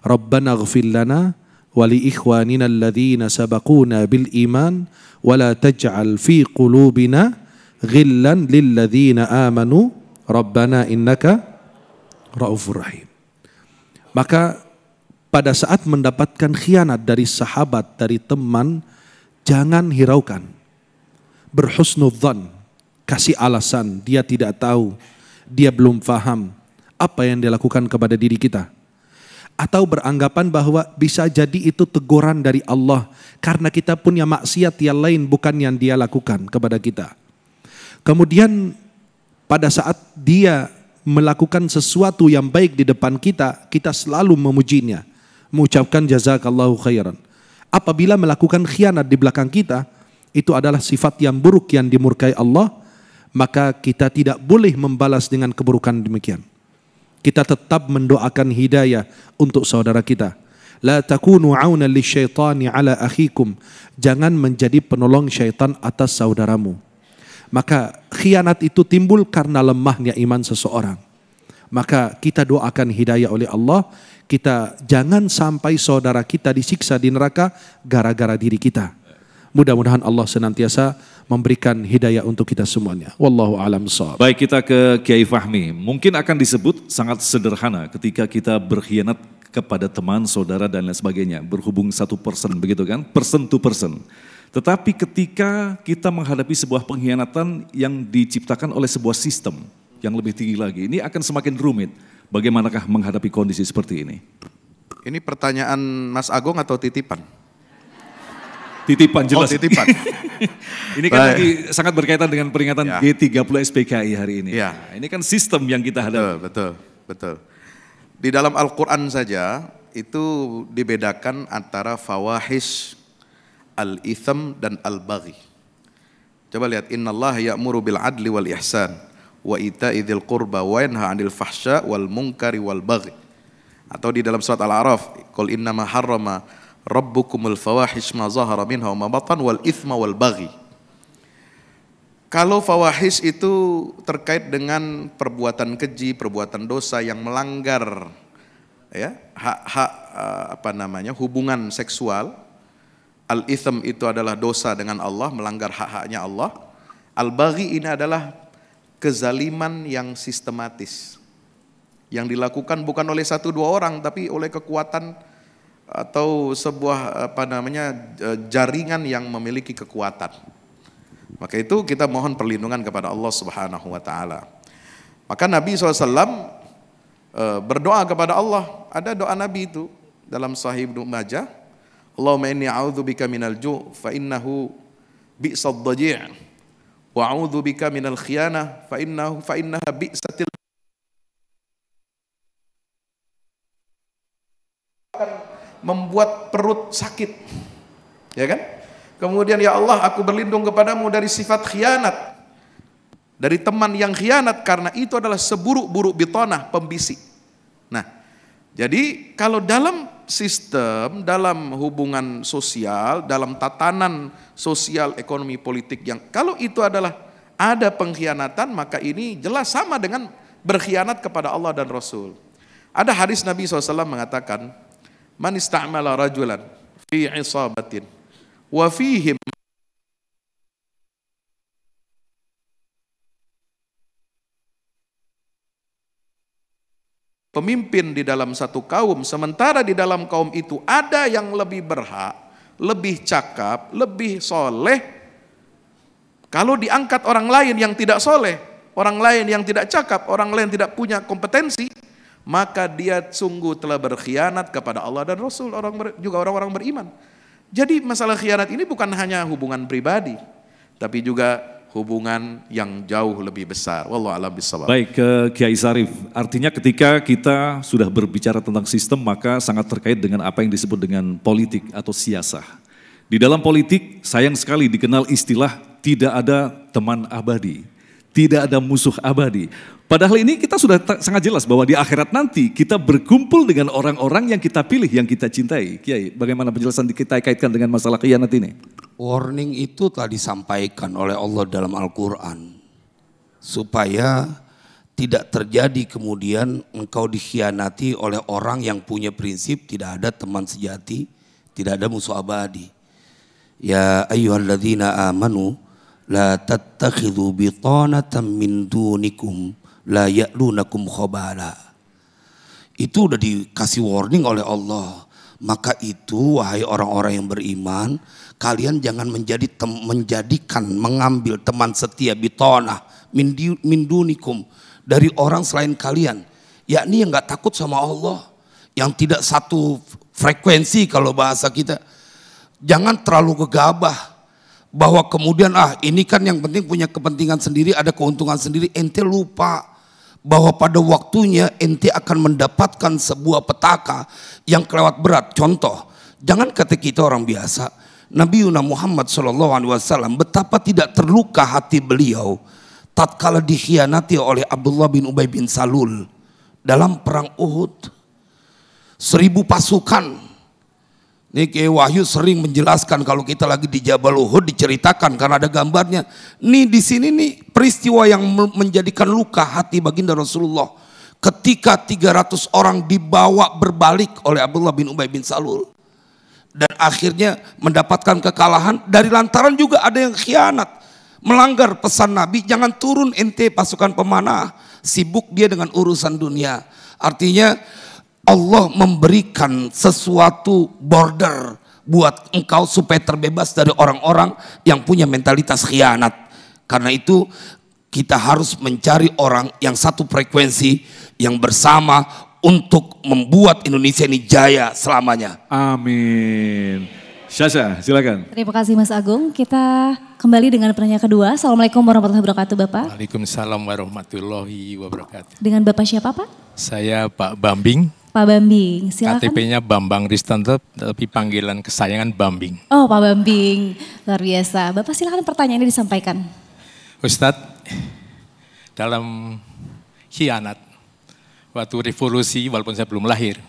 Rabbana ghfir lana wali ikhwanina alladhina sabaquna bil iman wala taj'al fi qulubina ghillan lilladhina amanu rabbana innaka raufur rahim. Maka pada saat mendapatkan khianat dari sahabat, dari teman, jangan hiraukan. Berhusnudzan, kasih alasan, dia tidak tahu, dia belum faham apa yang dia lakukan kepada diri kita. Atau beranggapan bahwa bisa jadi itu teguran dari Allah karena kita punya maksiat yang lain bukan yang dia lakukan kepada kita. Kemudian pada saat dia melakukan sesuatu yang baik di depan kita, kita selalu memujinya, mengucapkan jazakallahu khairan. Apabila melakukan khianat di belakang kita, itu adalah sifat yang buruk yang dimurkai Allah, maka kita tidak boleh membalas dengan keburukan demikian. Kita tetap mendoakan hidayah untuk saudara kita. La takunu aunan lisyaitani ala akhikum. Jangan menjadi penolong syaitan atas saudaramu. Maka khianat itu timbul karena lemahnya iman seseorang. Maka kita doakan hidayah oleh Allah. Kita jangan sampai saudara kita disiksa di neraka gara-gara diri kita. Mudah-mudahan Allah senantiasa memberikan hidayah untuk kita semuanya. Wallahu a'lam bishawab. Baik, kita ke Kiai Fahmi. Mungkin akan disebut sangat sederhana ketika kita berkhianat kepada teman, saudara dan lain sebagainya. Berhubung satu person begitu kan, person to person. Tetapi ketika kita menghadapi sebuah pengkhianatan yang diciptakan oleh sebuah sistem yang lebih tinggi lagi, ini akan semakin rumit. Bagaimanakah menghadapi kondisi seperti ini? Ini pertanyaan Mas Agung atau titipan? Titipan jelas. Oh, titipan. Ini kan lagi sangat berkaitan dengan peringatan Ya. G30 SPKI hari ini. Ya. Nah, ini kan sistem yang kita hadapi. Betul. Di dalam Al-Quran saja itu dibedakan antara fawahish, al-itham dan al-baghi. Coba lihat, innallaha ya'muru bil adli wal ihsan wa ita'i dzil qurba wa yanha 'anil fahsya wal munkari wal baghi. Atau di dalam surat Al-A'raf, qul innama harrama rabbukumul fawahish ma zahara minha wa ma batan wal ithma wal baghi. Kalau fawahish itu terkait dengan perbuatan keji, perbuatan dosa yang melanggar ya hak-hak hubungan seksual. Al-ithm itu adalah dosa dengan Allah, melanggar hak-haknya Allah. Al-baghi ini adalah kezaliman yang sistematis, yang dilakukan bukan oleh satu dua orang tapi oleh kekuatan atau sebuah jaringan yang memiliki kekuatan. Maka itu kita mohon perlindungan kepada Allah Subhanahu wa taala. Maka Nabi SAW berdoa kepada Allah. Ada doa Nabi itu dalam Sahih Ibnu Majah, Allahumma inni a'udzubika minal ju' fa innahu bi'sad dhaji' wa a'udzubika minal khiyanah fa innaha bi'satil membuat perut sakit, ya kan? Kemudian ya Allah, aku berlindung kepadamu dari sifat khianat, dari teman yang khianat, karena itu adalah seburuk-buruk bitonah, pembisik. Nah, jadi kalau dalam sistem, dalam hubungan sosial, dalam tatanan sosial, ekonomi, politik yang kalau itu adalah ada pengkhianatan, maka ini jelas sama dengan berkhianat kepada Allah dan Rasul. Ada hadis Nabi SAW mengatakan, man ista'mala rajulan fi isabatin wa fihim pemimpin di dalam satu kaum, sementara di dalam kaum itu ada yang lebih berhak, lebih cakap, lebih soleh. Kalau diangkat orang lain yang tidak soleh, orang lain yang tidak cakap, orang lain tidak punya kompetensi, maka dia sungguh telah berkhianat kepada Allah dan Rasul, juga orang-orang beriman. Jadi masalah khianat ini bukan hanya hubungan pribadi, tapi juga hubungan yang jauh lebih besar. Wallahu a'lam bishawab. Baik, Kiai Sarif, artinya ketika kita sudah berbicara tentang sistem, maka sangat terkait dengan apa yang disebut dengan politik atau siasah. Di dalam politik, sayang sekali dikenal istilah tidak ada teman abadi, tidak ada musuh abadi. Padahal ini kita sudah sangat jelas bahwa di akhirat nanti kita berkumpul dengan orang-orang yang kita pilih, yang kita cintai. Kiai, bagaimana penjelasan kita kaitkan dengan masalah khianat ini? Warning itu telah disampaikan oleh Allah dalam Al-Quran. Supaya tidak terjadi kemudian engkau dikhianati oleh orang yang punya prinsip tidak ada teman sejati, tidak ada musuh abadi. Ya ayyuhalladzina amanu la tattakhidhu bitanatan min dunikum la ya'lunakum khabala. Itu udah dikasih warning oleh Allah. Maka itu wahai orang-orang yang beriman, kalian jangan mengambil teman setia bitanah min dunikum, dari orang selain kalian, yakni yang enggak takut sama Allah, yang tidak satu frekuensi kalau bahasa kita. Jangan terlalu gegabah bahwa kemudian ini kan yang penting punya kepentingan sendiri, ada keuntungan sendiri. Ente lupa bahwa pada waktunya ente akan mendapatkan sebuah petaka yang kelewat berat. Contoh, jangan kata kita orang biasa, Nabi Muhammad SAW betapa tidak terluka hati beliau tatkala dikhianati oleh Abdullah bin Ubay bin Salul dalam perang Uhud. 1000 pasukan. Nih Kiai Wahyu sering menjelaskan kalau kita lagi di Jabal Uhud diceritakan karena ada gambarnya. Nih di sini nih peristiwa yang menjadikan luka hati baginda Rasulullah ketika 300 orang dibawa berbalik oleh Abdullah bin Ubay bin Salul dan akhirnya mendapatkan kekalahan dari lantaran juga ada yang khianat, melanggar pesan Nabi, jangan turun ente pasukan pemanah, sibuk dia dengan urusan dunia. Artinya Allah memberikan sesuatu border buat engkau supaya terbebas dari orang-orang yang punya mentalitas khianat. Karena itu kita harus mencari orang yang satu frekuensi, yang bersama untuk membuat Indonesia ini jaya selamanya. Amin. Syasha, silakan. Terima kasih Mas Agung. Kita kembali dengan penanya kedua. Assalamualaikum warahmatullahi wabarakatuh Bapak. Waalaikumsalam warahmatullahi wabarakatuh. Dengan Bapak siapa Pak? Saya Pak Bambing. Pak Bambing, silakan. KTP-nya Bambang Ristanto, tapi panggilan kesayangan Bambing. Oh Pak Bambing, luar biasa. Bapak silakan pertanyaannya disampaikan. Ustadz, dalam khianat, waktu revolusi walaupun saya belum lahir,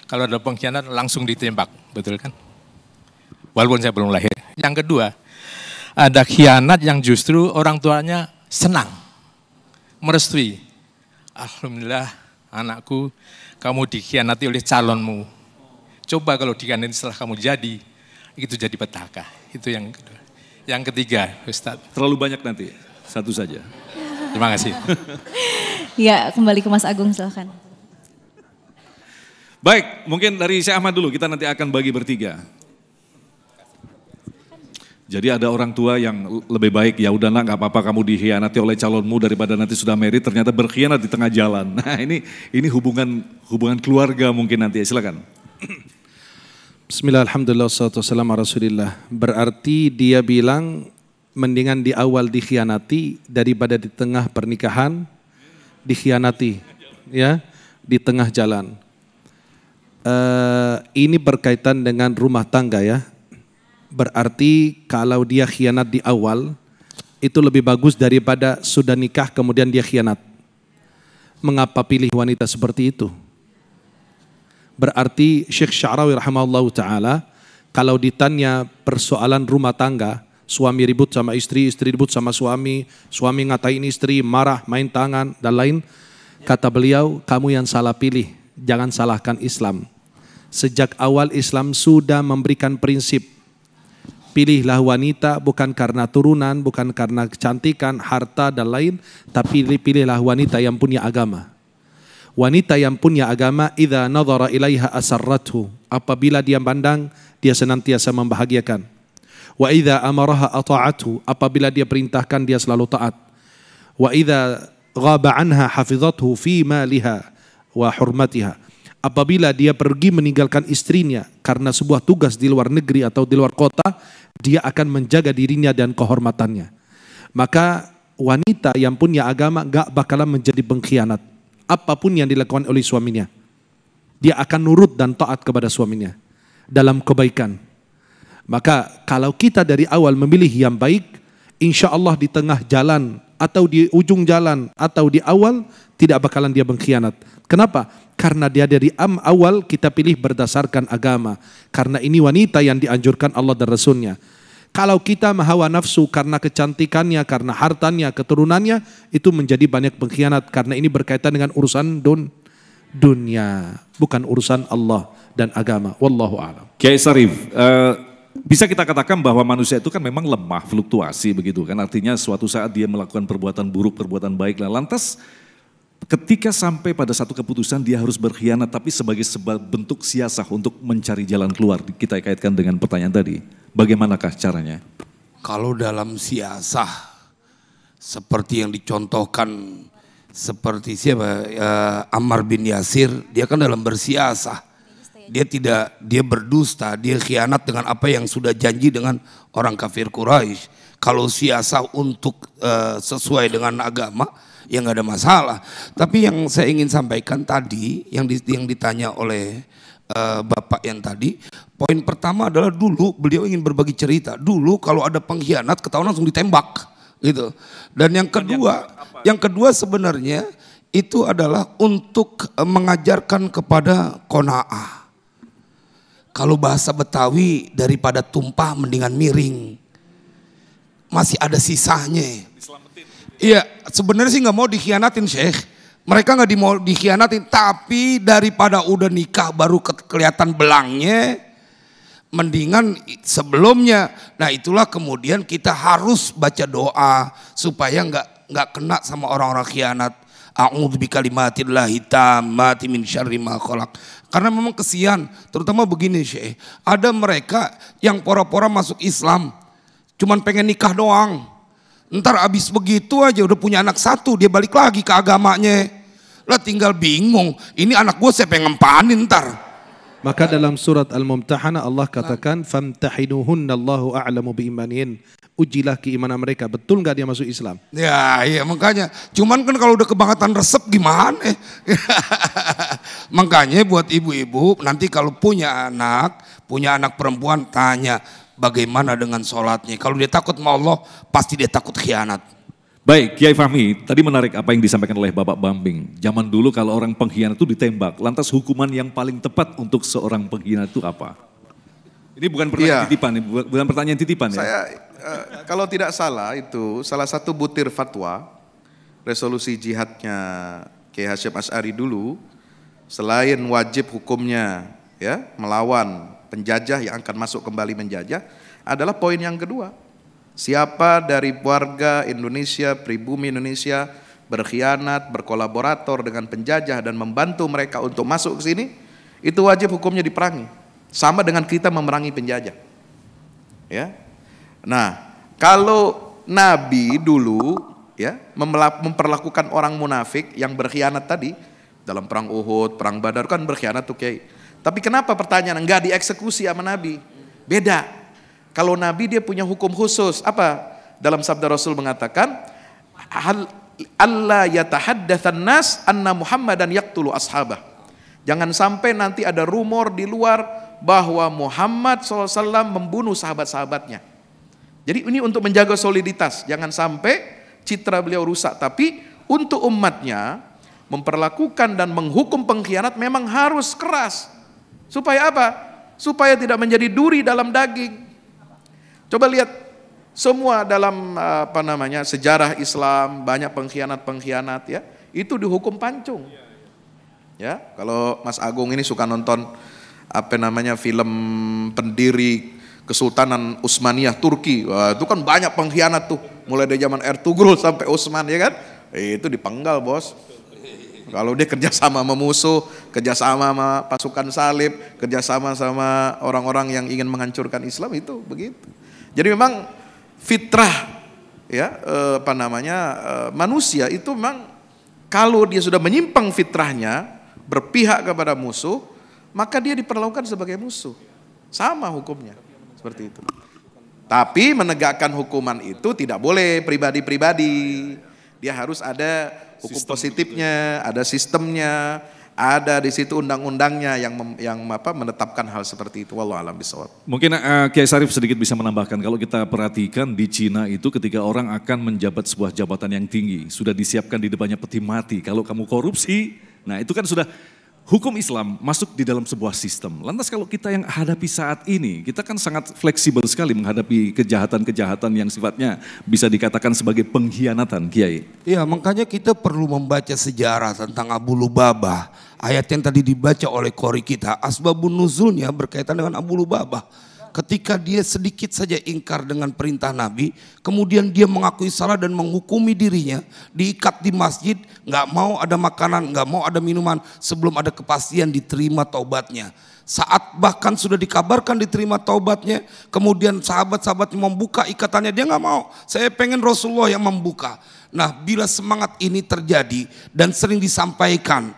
kalau ada pengkhianat langsung ditembak, betul kan? Walaupun saya belum lahir. Yang kedua, ada khianat yang justru orang tuanya senang, merestui. Alhamdulillah anakku, kamu dikhianati oleh calonmu. Coba kalau dikhianati setelah kamu jadi, itu jadi petaka. Itu yang kedua. Yang ketiga, Ustadz. Terlalu banyak nanti, satu saja. Terima kasih. Ya, kembali ke Mas Agung silakan. Baik, mungkin dari Syekh Ahmad dulu, kita nanti akan bagi bertiga. Jadi ada orang tua yang lebih baik, ya udah nak, gak apa-apa kamu dikhianati oleh calonmu daripada nanti sudah married ternyata berkhianat di tengah jalan. Nah ini hubungan keluarga mungkin nanti, silakan. Bismillah, alhamdulillah, wassalatu wassalamu ala rasulillah. Berarti dia bilang mendingan di awal dikhianati daripada di tengah pernikahan dikhianati, ya, di tengah jalan. Ini berkaitan dengan rumah tangga ya. Berarti kalau dia khianat di awal, itu lebih bagus daripada sudah nikah kemudian dia khianat. Mengapa pilih wanita seperti itu? Berarti Syekh Sya'rawi rahimahullah ta'ala, kalau ditanya persoalan rumah tangga, suami ribut sama istri, istri ribut sama suami, suami ngatain istri, marah, main tangan, dan lain, kata beliau, kamu yang salah pilih, jangan salahkan Islam. Sejak awal Islam sudah memberikan prinsip, pilihlah wanita bukan karena turunan, bukan karena kecantikan, harta dan lain, tapi pilihlah wanita yang punya agama. Wanita yang punya agama, idza nadhara ilaiha asarrathu, apabila dia pandang, dia senantiasa membahagiakan. Wa idza amaraha ata'athu, apabila dia perintahkan, dia selalu taat. Wa idza ghaba anha hafizathu fi maliha wa hurmatiha. Apabila dia pergi meninggalkan istrinya karena sebuah tugas di luar negeri atau di luar kota, dia akan menjaga dirinya dan kehormatannya. Maka wanita yang punya agama gak bakalan menjadi pengkhianat. Apapun yang dilakukan oleh suaminya, dia akan nurut dan taat kepada suaminya dalam kebaikan. Maka kalau kita dari awal memilih yang baik, insya Allah di tengah jalan atau di ujung jalan atau di awal tidak bakalan dia pengkhianat. Kenapa? Karena dia dari awal kita pilih berdasarkan agama. Karena ini wanita yang dianjurkan Allah dan Rasulnya. Kalau kita hawa nafsu karena kecantikannya, karena hartanya, keturunannya, itu menjadi banyak pengkhianat. Karena ini berkaitan dengan urusan dunia, bukan urusan Allah dan agama. Wallahu a'lam. Kiai Sarif, bisa kita katakan bahwa manusia itu kan memang lemah, fluktuasi begitu kan. Artinya suatu saat dia melakukan perbuatan buruk, perbuatan baik. Lantas ketika sampai pada satu keputusan dia harus berkhianat, tapi sebagai bentuk siasah untuk mencari jalan keluar. Kita kaitkan dengan pertanyaan tadi. Bagaimanakah caranya? Kalau dalam siasah seperti yang dicontohkan seperti siapa Ammar bin Yasir, dia kan dalam bersiasah. Dia berdusta, dia khianat dengan apa yang sudah janji dengan orang kafir Quraisy. Kalau siasah untuk sesuai dengan agama, ya nggak ada masalah. Tapi yang saya ingin sampaikan tadi, yang ditanya oleh Bapak yang tadi, poin pertama adalah dulu beliau ingin berbagi cerita. Dulu kalau ada pengkhianat ketahuan langsung ditembak, gitu. Dan yang kedua sebenarnya itu adalah untuk mengajarkan kepada qanaah. Kalau bahasa Betawi, daripada tumpah mendingan miring. Masih ada sisanya. Iya, sebenarnya sih nggak mau dikhianatin Syekh. Mereka nggak mau dikhianatin, tapi daripada udah nikah baru kelihatan belangnya, mendingan sebelumnya. Nah itulah kemudian kita harus baca doa supaya nggak kena sama orang-orang khianat. A'udzu bikalimatillahi tammati min syarri ma khalaq. Karena memang kesian, terutama begini Syekh. Ada mereka yang pora-pora masuk Islam, cuman pengen nikah doang. Ntar abis begitu aja udah punya anak satu, dia balik lagi ke agamanya. Lah tinggal bingung, ini anak gue siapa yang ngempanin ntar. Maka dalam surat Al-Mumtahanah Allah katakan famtahinuhunna Allahu a'lamu biimanihin. Ujilah keimanan mereka, betul nggak dia masuk Islam? Ya iya makanya, cuman kan kalau udah kebangetan resep gimana? Makanya buat ibu-ibu nanti kalau punya anak perempuan tanya bagaimana dengan sholatnya. Kalau dia takut sama Allah pasti dia takut khianat. Baik, Kiai Fahmi, tadi menarik apa yang disampaikan oleh Bapak Bambing. Zaman dulu kalau orang pengkhianat itu ditembak, lantas hukuman yang paling tepat untuk seorang pengkhianat itu apa? Ini bukan pertanyaan titipan, bukan pertanyaan titipan ya? Saya kalau tidak salah itu salah satu butir fatwa resolusi jihadnya Kiai Hasyim Asy'ari dulu, selain wajib hukumnya ya melawan penjajah yang akan masuk kembali menjajah, adalah poin yang kedua. Siapa dari warga Indonesia, pribumi Indonesia berkhianat, berkolaborator dengan penjajah dan membantu mereka untuk masuk ke sini, itu wajib hukumnya diperangi. Sama dengan kita memerangi penjajah. Ya. Nah, kalau Nabi dulu ya memperlakukan orang munafik yang berkhianat tadi dalam perang Uhud, perang Badar kan berkhianat tuh Kiai. Tapi kenapa pertanyaan enggak dieksekusi sama Nabi? Beda. Kalau Nabi dia punya hukum khusus, apa? Dalam sabda Rasul mengatakan, Allah yatahaddatsan nas anna Muhammadan yaqtulu ashabah. Jangan sampai nanti ada rumor di luar bahwa Muhammad SAW membunuh sahabat-sahabatnya. Jadi ini untuk menjaga soliditas, jangan sampai citra beliau rusak. Tapi untuk umatnya memperlakukan dan menghukum pengkhianat memang harus keras. Supaya apa? Supaya tidak menjadi duri dalam daging. Coba lihat semua dalam sejarah Islam banyak pengkhianat-pengkhianat ya, itu dihukum pancung. Ya, kalau Mas Agung ini suka nonton film pendiri Kesultanan Utsmaniyah Turki. Wah, itu kan banyak pengkhianat tuh, mulai dari zaman Ertugrul sampai Utsman ya kan. Itu dipenggal, Bos. Kalau dia kerjasama sama musuh, kerjasama sama pasukan salib, kerjasama sama orang-orang yang ingin menghancurkan Islam, itu begitu. Jadi memang fitrah ya manusia itu memang kalau dia sudah menyimpang fitrahnya berpihak kepada musuh, maka dia diperlakukan sebagai musuh. Sama hukumnya seperti itu. Tapi menegakkan hukuman itu tidak boleh pribadi-pribadi. Dia harus ada hukum positifnya, ada sistemnya, ada di situ undang-undangnya yang menetapkan hal seperti itu. Wallahu a'lam bishawab. Mungkin Kiai Syarif sedikit bisa menambahkan, kalau kita perhatikan di Cina itu ketika orang akan menjabat sebuah jabatan yang tinggi, sudah disiapkan di depannya peti mati. Kalau kamu korupsi, nah itu kan sudah hukum Islam masuk di dalam sebuah sistem. Lantas kalau kita yang hadapi saat ini, kita kan sangat fleksibel sekali menghadapi kejahatan-kejahatan yang sifatnya bisa dikatakan sebagai pengkhianatan, Kiai. Iya, makanya kita perlu membaca sejarah tentang Abu Lubabah. Ayat yang tadi dibaca oleh qori kita, asbabun nuzulnya berkaitan dengan Abu Lubabah. Ketika dia sedikit saja ingkar dengan perintah Nabi, kemudian dia mengakui salah dan menghukumi dirinya, diikat di masjid, nggak mau ada makanan, nggak mau ada minuman sebelum ada kepastian diterima taubatnya. Saat bahkan sudah dikabarkan diterima taubatnya, kemudian sahabat-sahabatnya membuka ikatannya, dia nggak mau. Saya pengen Rasulullah yang membuka. Nah, bila semangat ini terjadi dan sering disampaikan,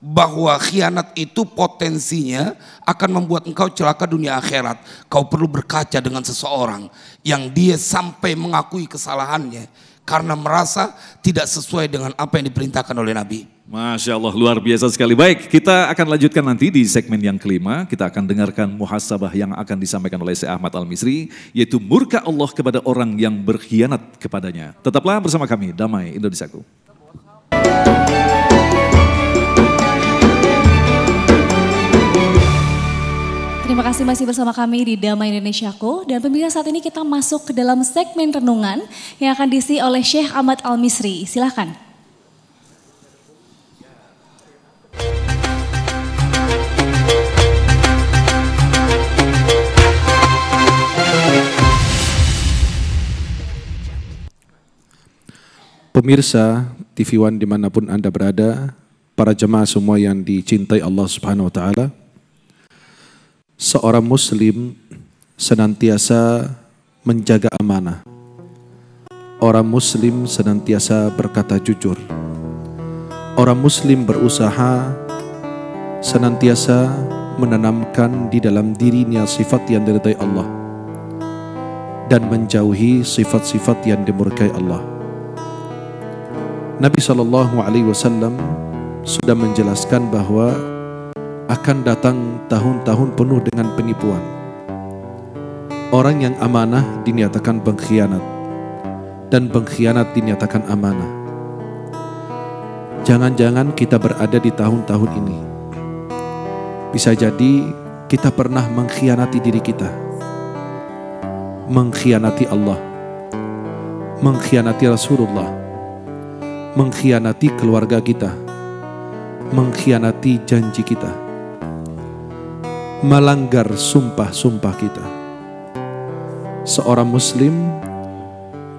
bahwa khianat itu potensinya akan membuat engkau celaka dunia akhirat. Kau perlu berkaca dengan seseorang yang dia sampai mengakui kesalahannya karena merasa tidak sesuai dengan apa yang diperintahkan oleh Nabi. Masya Allah, luar biasa sekali. Baik, kita akan lanjutkan nanti di segmen yang kelima. Kita akan dengarkan muhasabah yang akan disampaikan oleh Syekh Ahmad Al-Misri, yaitu murka Allah kepada orang yang berkhianat kepadanya. Tetaplah bersama kami, Damai Indonesiaku. Terima kasih masih bersama kami di Damai Indonesiaku, dan pemirsa saat ini kita masuk ke dalam segmen renungan yang akan diisi oleh Syekh Ahmad Al-Misri. Silakan. Pemirsa TV One dimanapun Anda berada, para jemaah semua yang dicintai Allah Subhanahu Wa Taala. Seorang muslim senantiasa menjaga amanah. Orang muslim senantiasa berkata jujur. Orang muslim berusaha senantiasa menanamkan di dalam dirinya sifat yang diridai Allah dan menjauhi sifat-sifat yang dimurkai Allah. Nabi SAW sudah menjelaskan bahwa akan datang tahun-tahun penuh dengan penipuan. Orang yang amanah dinyatakan pengkhianat dan pengkhianat dinyatakan amanah. Jangan-jangan kita berada di tahun-tahun ini. Bisa jadi kita pernah mengkhianati diri kita, mengkhianati Allah, mengkhianati Rasulullah, mengkhianati keluarga kita, mengkhianati janji kita, melanggar sumpah-sumpah kita. Seorang muslim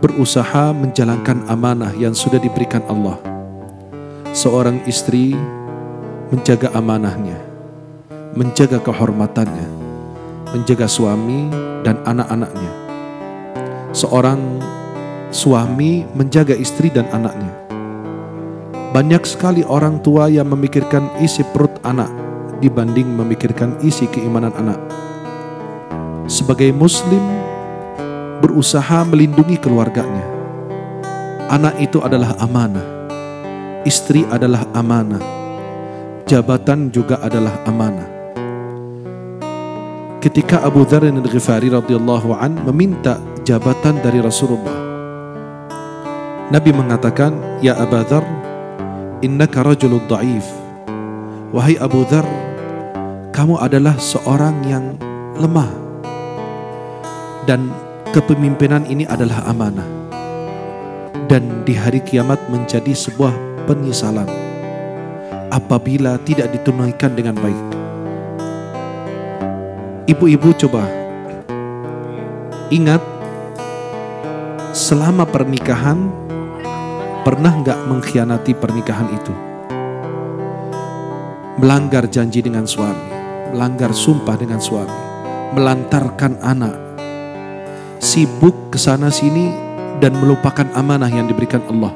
berusaha menjalankan amanah yang sudah diberikan Allah. Seorang istri menjaga amanahnya, menjaga kehormatannya, menjaga suami dan anak-anaknya. Seorang suami menjaga istri dan anaknya. Banyak sekali orang tua yang memikirkan isi perut anak dibanding memikirkan isi keimanan anak. Sebagai muslim berusaha melindungi keluarganya. Anak itu adalah amanah, istri adalah amanah, jabatan juga adalah amanah. Ketika Abu Dzar Al-Ghifari radhiyallahu an meminta jabatan dari Rasulullah, Nabi mengatakan, "Ya Abu Dzar, innaka rajulun dha'if." Wahai Abu Dzar, kamu adalah seorang yang lemah. Dan kepemimpinan ini adalah amanah. Dan di hari kiamat menjadi sebuah penyesalan apabila tidak ditunaikan dengan baik. Ibu-ibu coba ingat, selama pernikahan pernah nggak mengkhianati pernikahan itu? Melanggar janji dengan suami, melanggar sumpah dengan suami, melantarkan anak, sibuk kesana sini dan melupakan amanah yang diberikan Allah.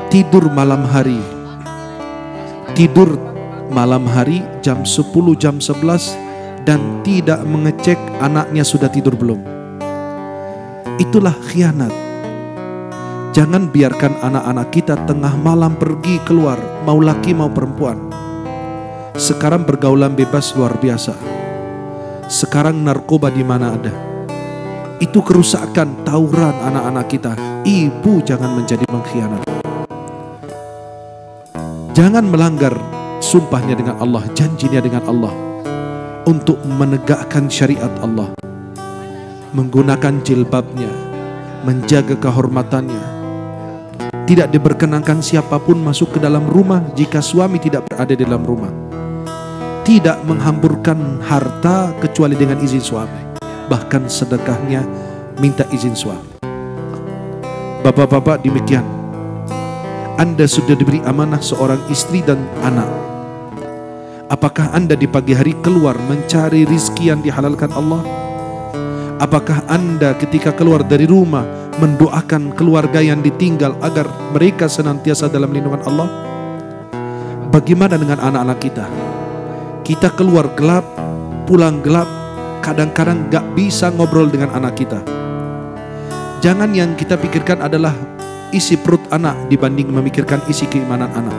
Tidur malam hari jam 10, jam 11 dan tidak mengecek anaknya sudah tidur belum. Itulah khianat. Jangan biarkan anak-anak kita tengah malam pergi keluar, mau laki mau perempuan. Sekarang pergaulan bebas luar biasa. Sekarang narkoba di mana ada. Itu kerusakan, tawuran anak-anak kita. Ibu jangan menjadi pengkhianat. Jangan melanggar sumpahnya dengan Allah, janjinya dengan Allah untuk menegakkan syariat Allah. Menggunakan jilbabnya, menjaga kehormatannya. Tidak diperkenankan siapapun masuk ke dalam rumah jika suami tidak berada di dalam rumah. Tidak menghamburkan harta kecuali dengan izin suami. Bahkan sedekahnya minta izin suami. Bapak-bapak, demikian. Anda sudah diberi amanah seorang istri dan anak. Apakah Anda di pagi hari keluar mencari rizki yang dihalalkan Allah? Apakah Anda ketika keluar dari rumah mendoakan keluarga yang ditinggal agar mereka senantiasa dalam lindungan Allah? Bagaimana dengan anak-anak kita? Kita keluar gelap, pulang gelap, kadang-kadang gak bisa ngobrol dengan anak kita. Jangan yang kita pikirkan adalah isi perut anak dibanding memikirkan isi keimanan anak.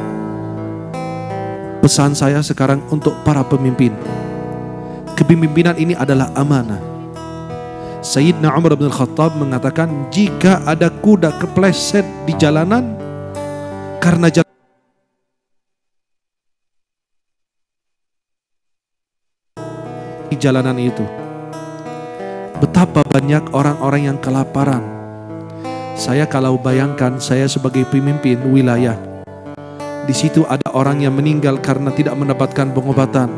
Pesan saya sekarang untuk para pemimpin, kepemimpinan ini adalah amanah. Sayyidina Umar bin Khattab mengatakan, jika ada kuda kepleset di jalanan karena di jalanan itu, betapa banyak orang-orang yang kelaparan. Saya kalau bayangkan saya sebagai pemimpin wilayah, di situ ada orang yang meninggal karena tidak mendapatkan pengobatan.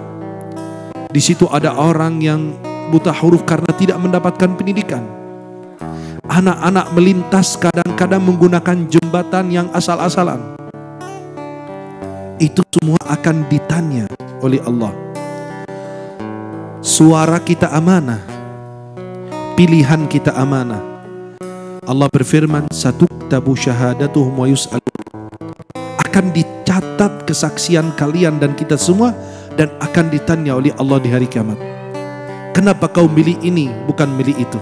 Di situ ada orang yang buta huruf karena tidak mendapatkan pendidikan. Anak-anak melintas kadang-kadang menggunakan jembatan yang asal-asalan. Itu semua akan ditanya oleh Allah. Suara kita amanah, pilihan kita amanah. Allah berfirman, satuktabu syahadatuhum wa yus'alun. Akan akan dicatat kesaksian kalian dan kita semua, dan akan ditanya oleh Allah di hari kiamat. Kenapa kau milih ini bukan milih itu?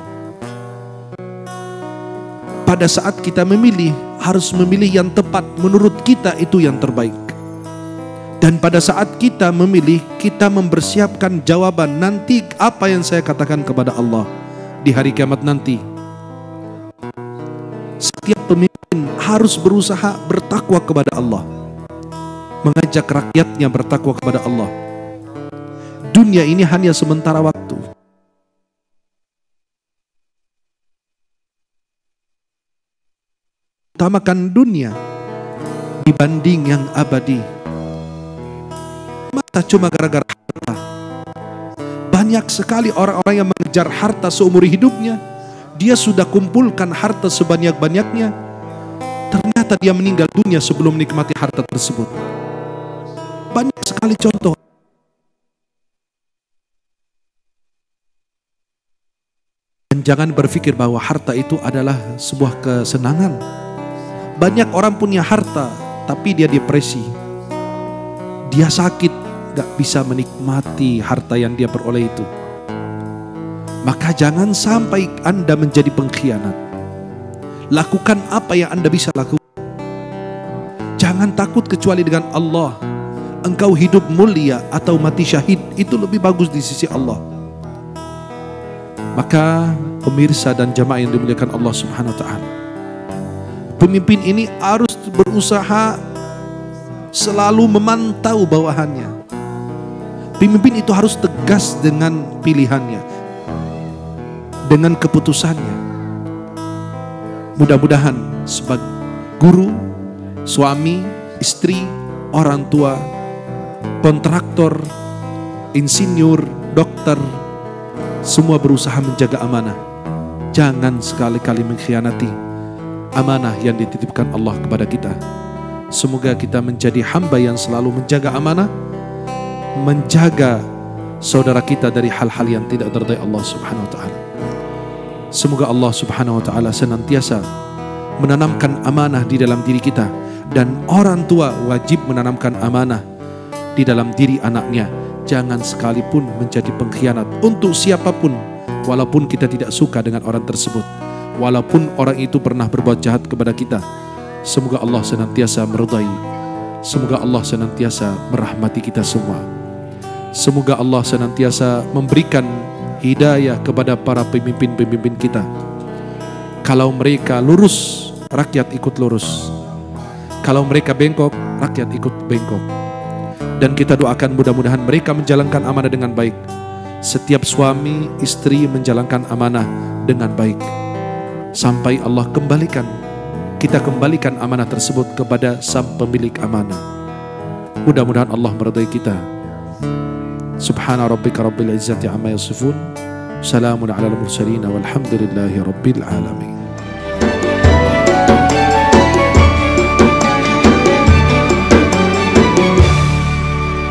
Pada saat kita memilih, harus memilih yang tepat, menurut kita itu yang terbaik. Dan pada saat kita memilih, kita mempersiapkan jawaban nanti apa yang saya katakan kepada Allah di hari kiamat nanti. Setiap pemimpin harus berusaha bertakwa kepada Allah, mengajak rakyatnya bertakwa kepada Allah. Dunia ini hanya sementara waktu. Utamakan dunia dibanding yang abadi. Masa cuma gara-gara harta? Banyak sekali orang-orang yang mengejar harta seumur hidupnya. Dia sudah kumpulkan harta sebanyak-banyaknya, ternyata dia meninggal dunia sebelum menikmati harta tersebut. Banyak sekali contoh. Dan jangan berpikir bahwa harta itu adalah sebuah kesenangan. Banyak orang punya harta, tapi dia depresi. Dia sakit, gak bisa menikmati harta yang dia peroleh itu. Maka jangan sampai Anda menjadi pengkhianat. Lakukan apa yang Anda bisa lakukan. Jangan takut kecuali dengan Allah. Engkau hidup mulia atau mati syahid, itu lebih bagus di sisi Allah. Maka pemirsa dan jamaah yang dimuliakan Allah Subhanahu wa ta'ala, pemimpin ini harus berusaha selalu memantau bawahannya. Pemimpin itu harus tegas dengan pilihannya, dengan keputusannya. Mudah-mudahan sebagai guru, suami, istri, orang tua, kontraktor, insinyur, dokter, semua berusaha menjaga amanah. Jangan sekali-kali mengkhianati amanah yang dititipkan Allah kepada kita. Semoga kita menjadi hamba yang selalu menjaga amanah, menjaga saudara kita dari hal-hal yang tidak diridhai Allah Subhanahu wa ta'ala. Semoga Allah Subhanahu wa ta'ala senantiasa menanamkan amanah di dalam diri kita, dan orang tua wajib menanamkan amanah di dalam diri anaknya. Jangan sekalipun menjadi pengkhianat untuk siapapun, walaupun kita tidak suka dengan orang tersebut, walaupun orang itu pernah berbuat jahat kepada kita. Semoga Allah senantiasa meridai, semoga Allah senantiasa merahmati kita semua. Semoga Allah senantiasa memberikan hidayah kepada para pemimpin-pemimpin kita. Kalau mereka lurus, rakyat ikut lurus. Kalau mereka bengkok, rakyat ikut bengkok. Dan kita doakan mudah-mudahan mereka menjalankan amanah dengan baik. Setiap suami, istri menjalankan amanah dengan baik. Sampai Allah kembalikan, kita kembalikan amanah tersebut kepada sang pemilik amanah. Mudah-mudahan Allah meridai kita. Subhana rabbika rabbil izzati amma yasifun. Salamun alal mursalin walhamdulillahi rabbil alamin.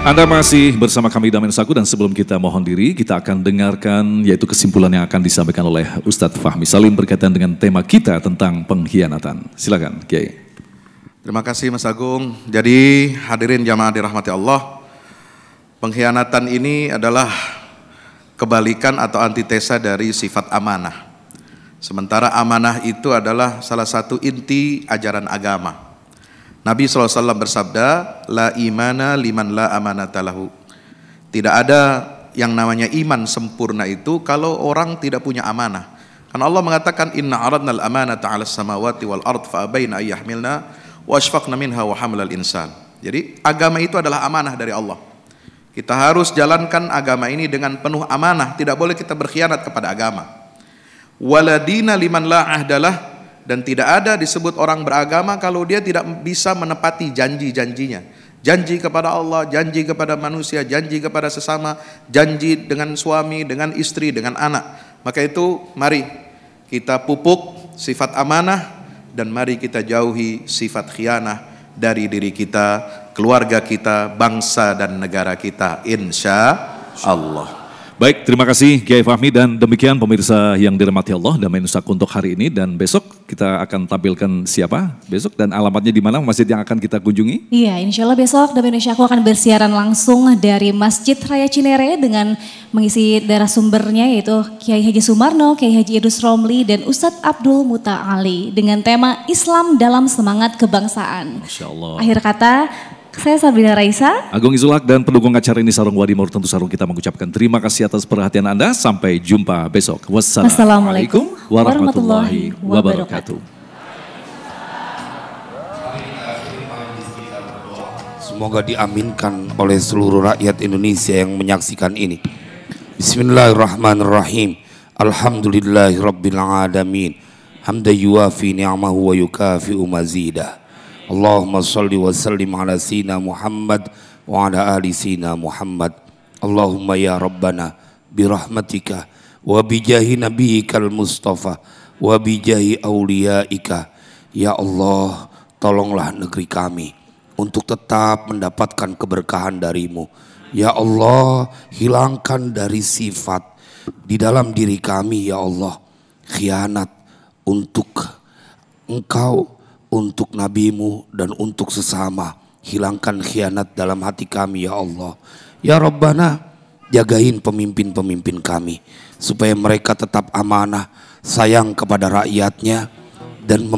Anda masih bersama kami Damen Saku, dan sebelum kita mohon diri, kita akan dengarkan yaitu kesimpulan yang akan disampaikan oleh Ustadz Fahmi Salim berkaitan dengan tema kita tentang pengkhianatan. Silakan, Kiai. Terima kasih Mas Agung. Jadi hadirin jamaah dirahmati Allah, pengkhianatan ini adalah kebalikan atau antitesa dari sifat amanah. Sementara amanah itu adalah salah satu inti ajaran agama. Nabi SAW bersabda, la imana liman la amanata lahu. Tidak ada yang namanya iman sempurna itu kalau orang tidak punya amanah. Karena Allah mengatakan, inna aradna al-amanata 'alas samawati wal ard fa abaina ay yahmilna wa ashfaqna minha wa hamalal insan. Jadi agama itu adalah amanah dari Allah. Kita harus jalankan agama ini dengan penuh amanah, tidak boleh kita berkhianat kepada agama. Waladina liman la ahdalah. Dan tidak ada disebut orang beragama kalau dia tidak bisa menepati janji-janjinya. Janji kepada Allah, janji kepada manusia, janji kepada sesama, janji dengan suami, dengan istri, dengan anak. Maka itu mari kita pupuk sifat amanah, dan mari kita jauhi sifat khianah dari diri kita, keluarga kita, bangsa dan negara kita, insya Allah. Baik, terima kasih Kiai Fahmi dan demikian pemirsa yang dirahmati Allah Damai Nusaku untuk hari ini dan besok kita akan tampilkan siapa besok dan alamatnya di mana masjid yang akan kita kunjungi? Iya, insya Allah besok Damai Nusaku akan bersiaran langsung dari Masjid Raya Cinere dengan mengisi narasumbernya yaitu Kiai Haji Sumarno, Kiai Haji Idrus Romli dan Ustadz Abdul Muta Ali dengan tema Islam dalam Semangat Kebangsaan. Masya Allah. Akhir kata, saya Sabrina Raisa. Agung Izulak dan pendukung acara ini Sarung Wadimor tentu Sarung kita mengucapkan terima kasih atas perhatian Anda. Sampai jumpa besok. Wassalamualaikum warahmatullahi wabarakatuh. Semoga diaminkan oleh seluruh rakyat Indonesia yang menyaksikan ini. Bismillahirrahmanirrahim. Alhamdulillahirabbil alamin. Hamdan yuwafi ni'amahu wa yukafi'u mazidah. Allahumma salli wa sallim ala sayyidina Muhammad wa ala ali sayyidina Muhammad. Allahumma ya Rabbana birahmatika wa bijahi nabiyyikal Mustafa wa bijahi awliyaika. Ya Allah, tolonglah negeri kami untuk tetap mendapatkan keberkahan darimu. Ya Allah, hilangkan dari sifat di dalam diri kami ya Allah khianat untuk Engkau, untuk nabimu dan untuk sesama. Hilangkan khianat dalam hati kami ya Allah. Ya Rabbana, jagain pemimpin-pemimpin kami supaya mereka tetap amanah, sayang kepada rakyatnya dan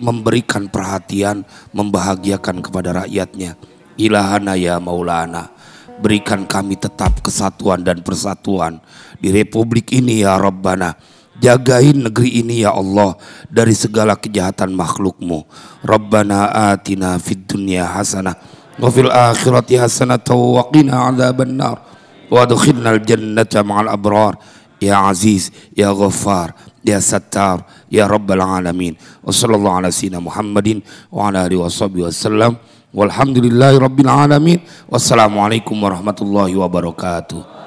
memberikan perhatian, membahagiakan kepada rakyatnya. Ilahana ya Maulana, berikan kami tetap kesatuan dan persatuan di Republik ini ya Rabbana. Jagain negeri ini ya Allah dari segala kejahatan makhlukmu. Rabbana atina fid dunya hasanah wa fil akhirati hasanah wa qina adzabannar wa adkhilnal jannata ma'al abrar. Ya Aziz, Ya Ghaffar, Ya Sattar, Ya Rabbal Alamin. Wa sallallahu ala sayyidina Muhammadin wa ala alihi washabihi wasallam. Walhamdulillahi rabbil alamin. Wassalamualaikum warahmatullahi wabarakatuh.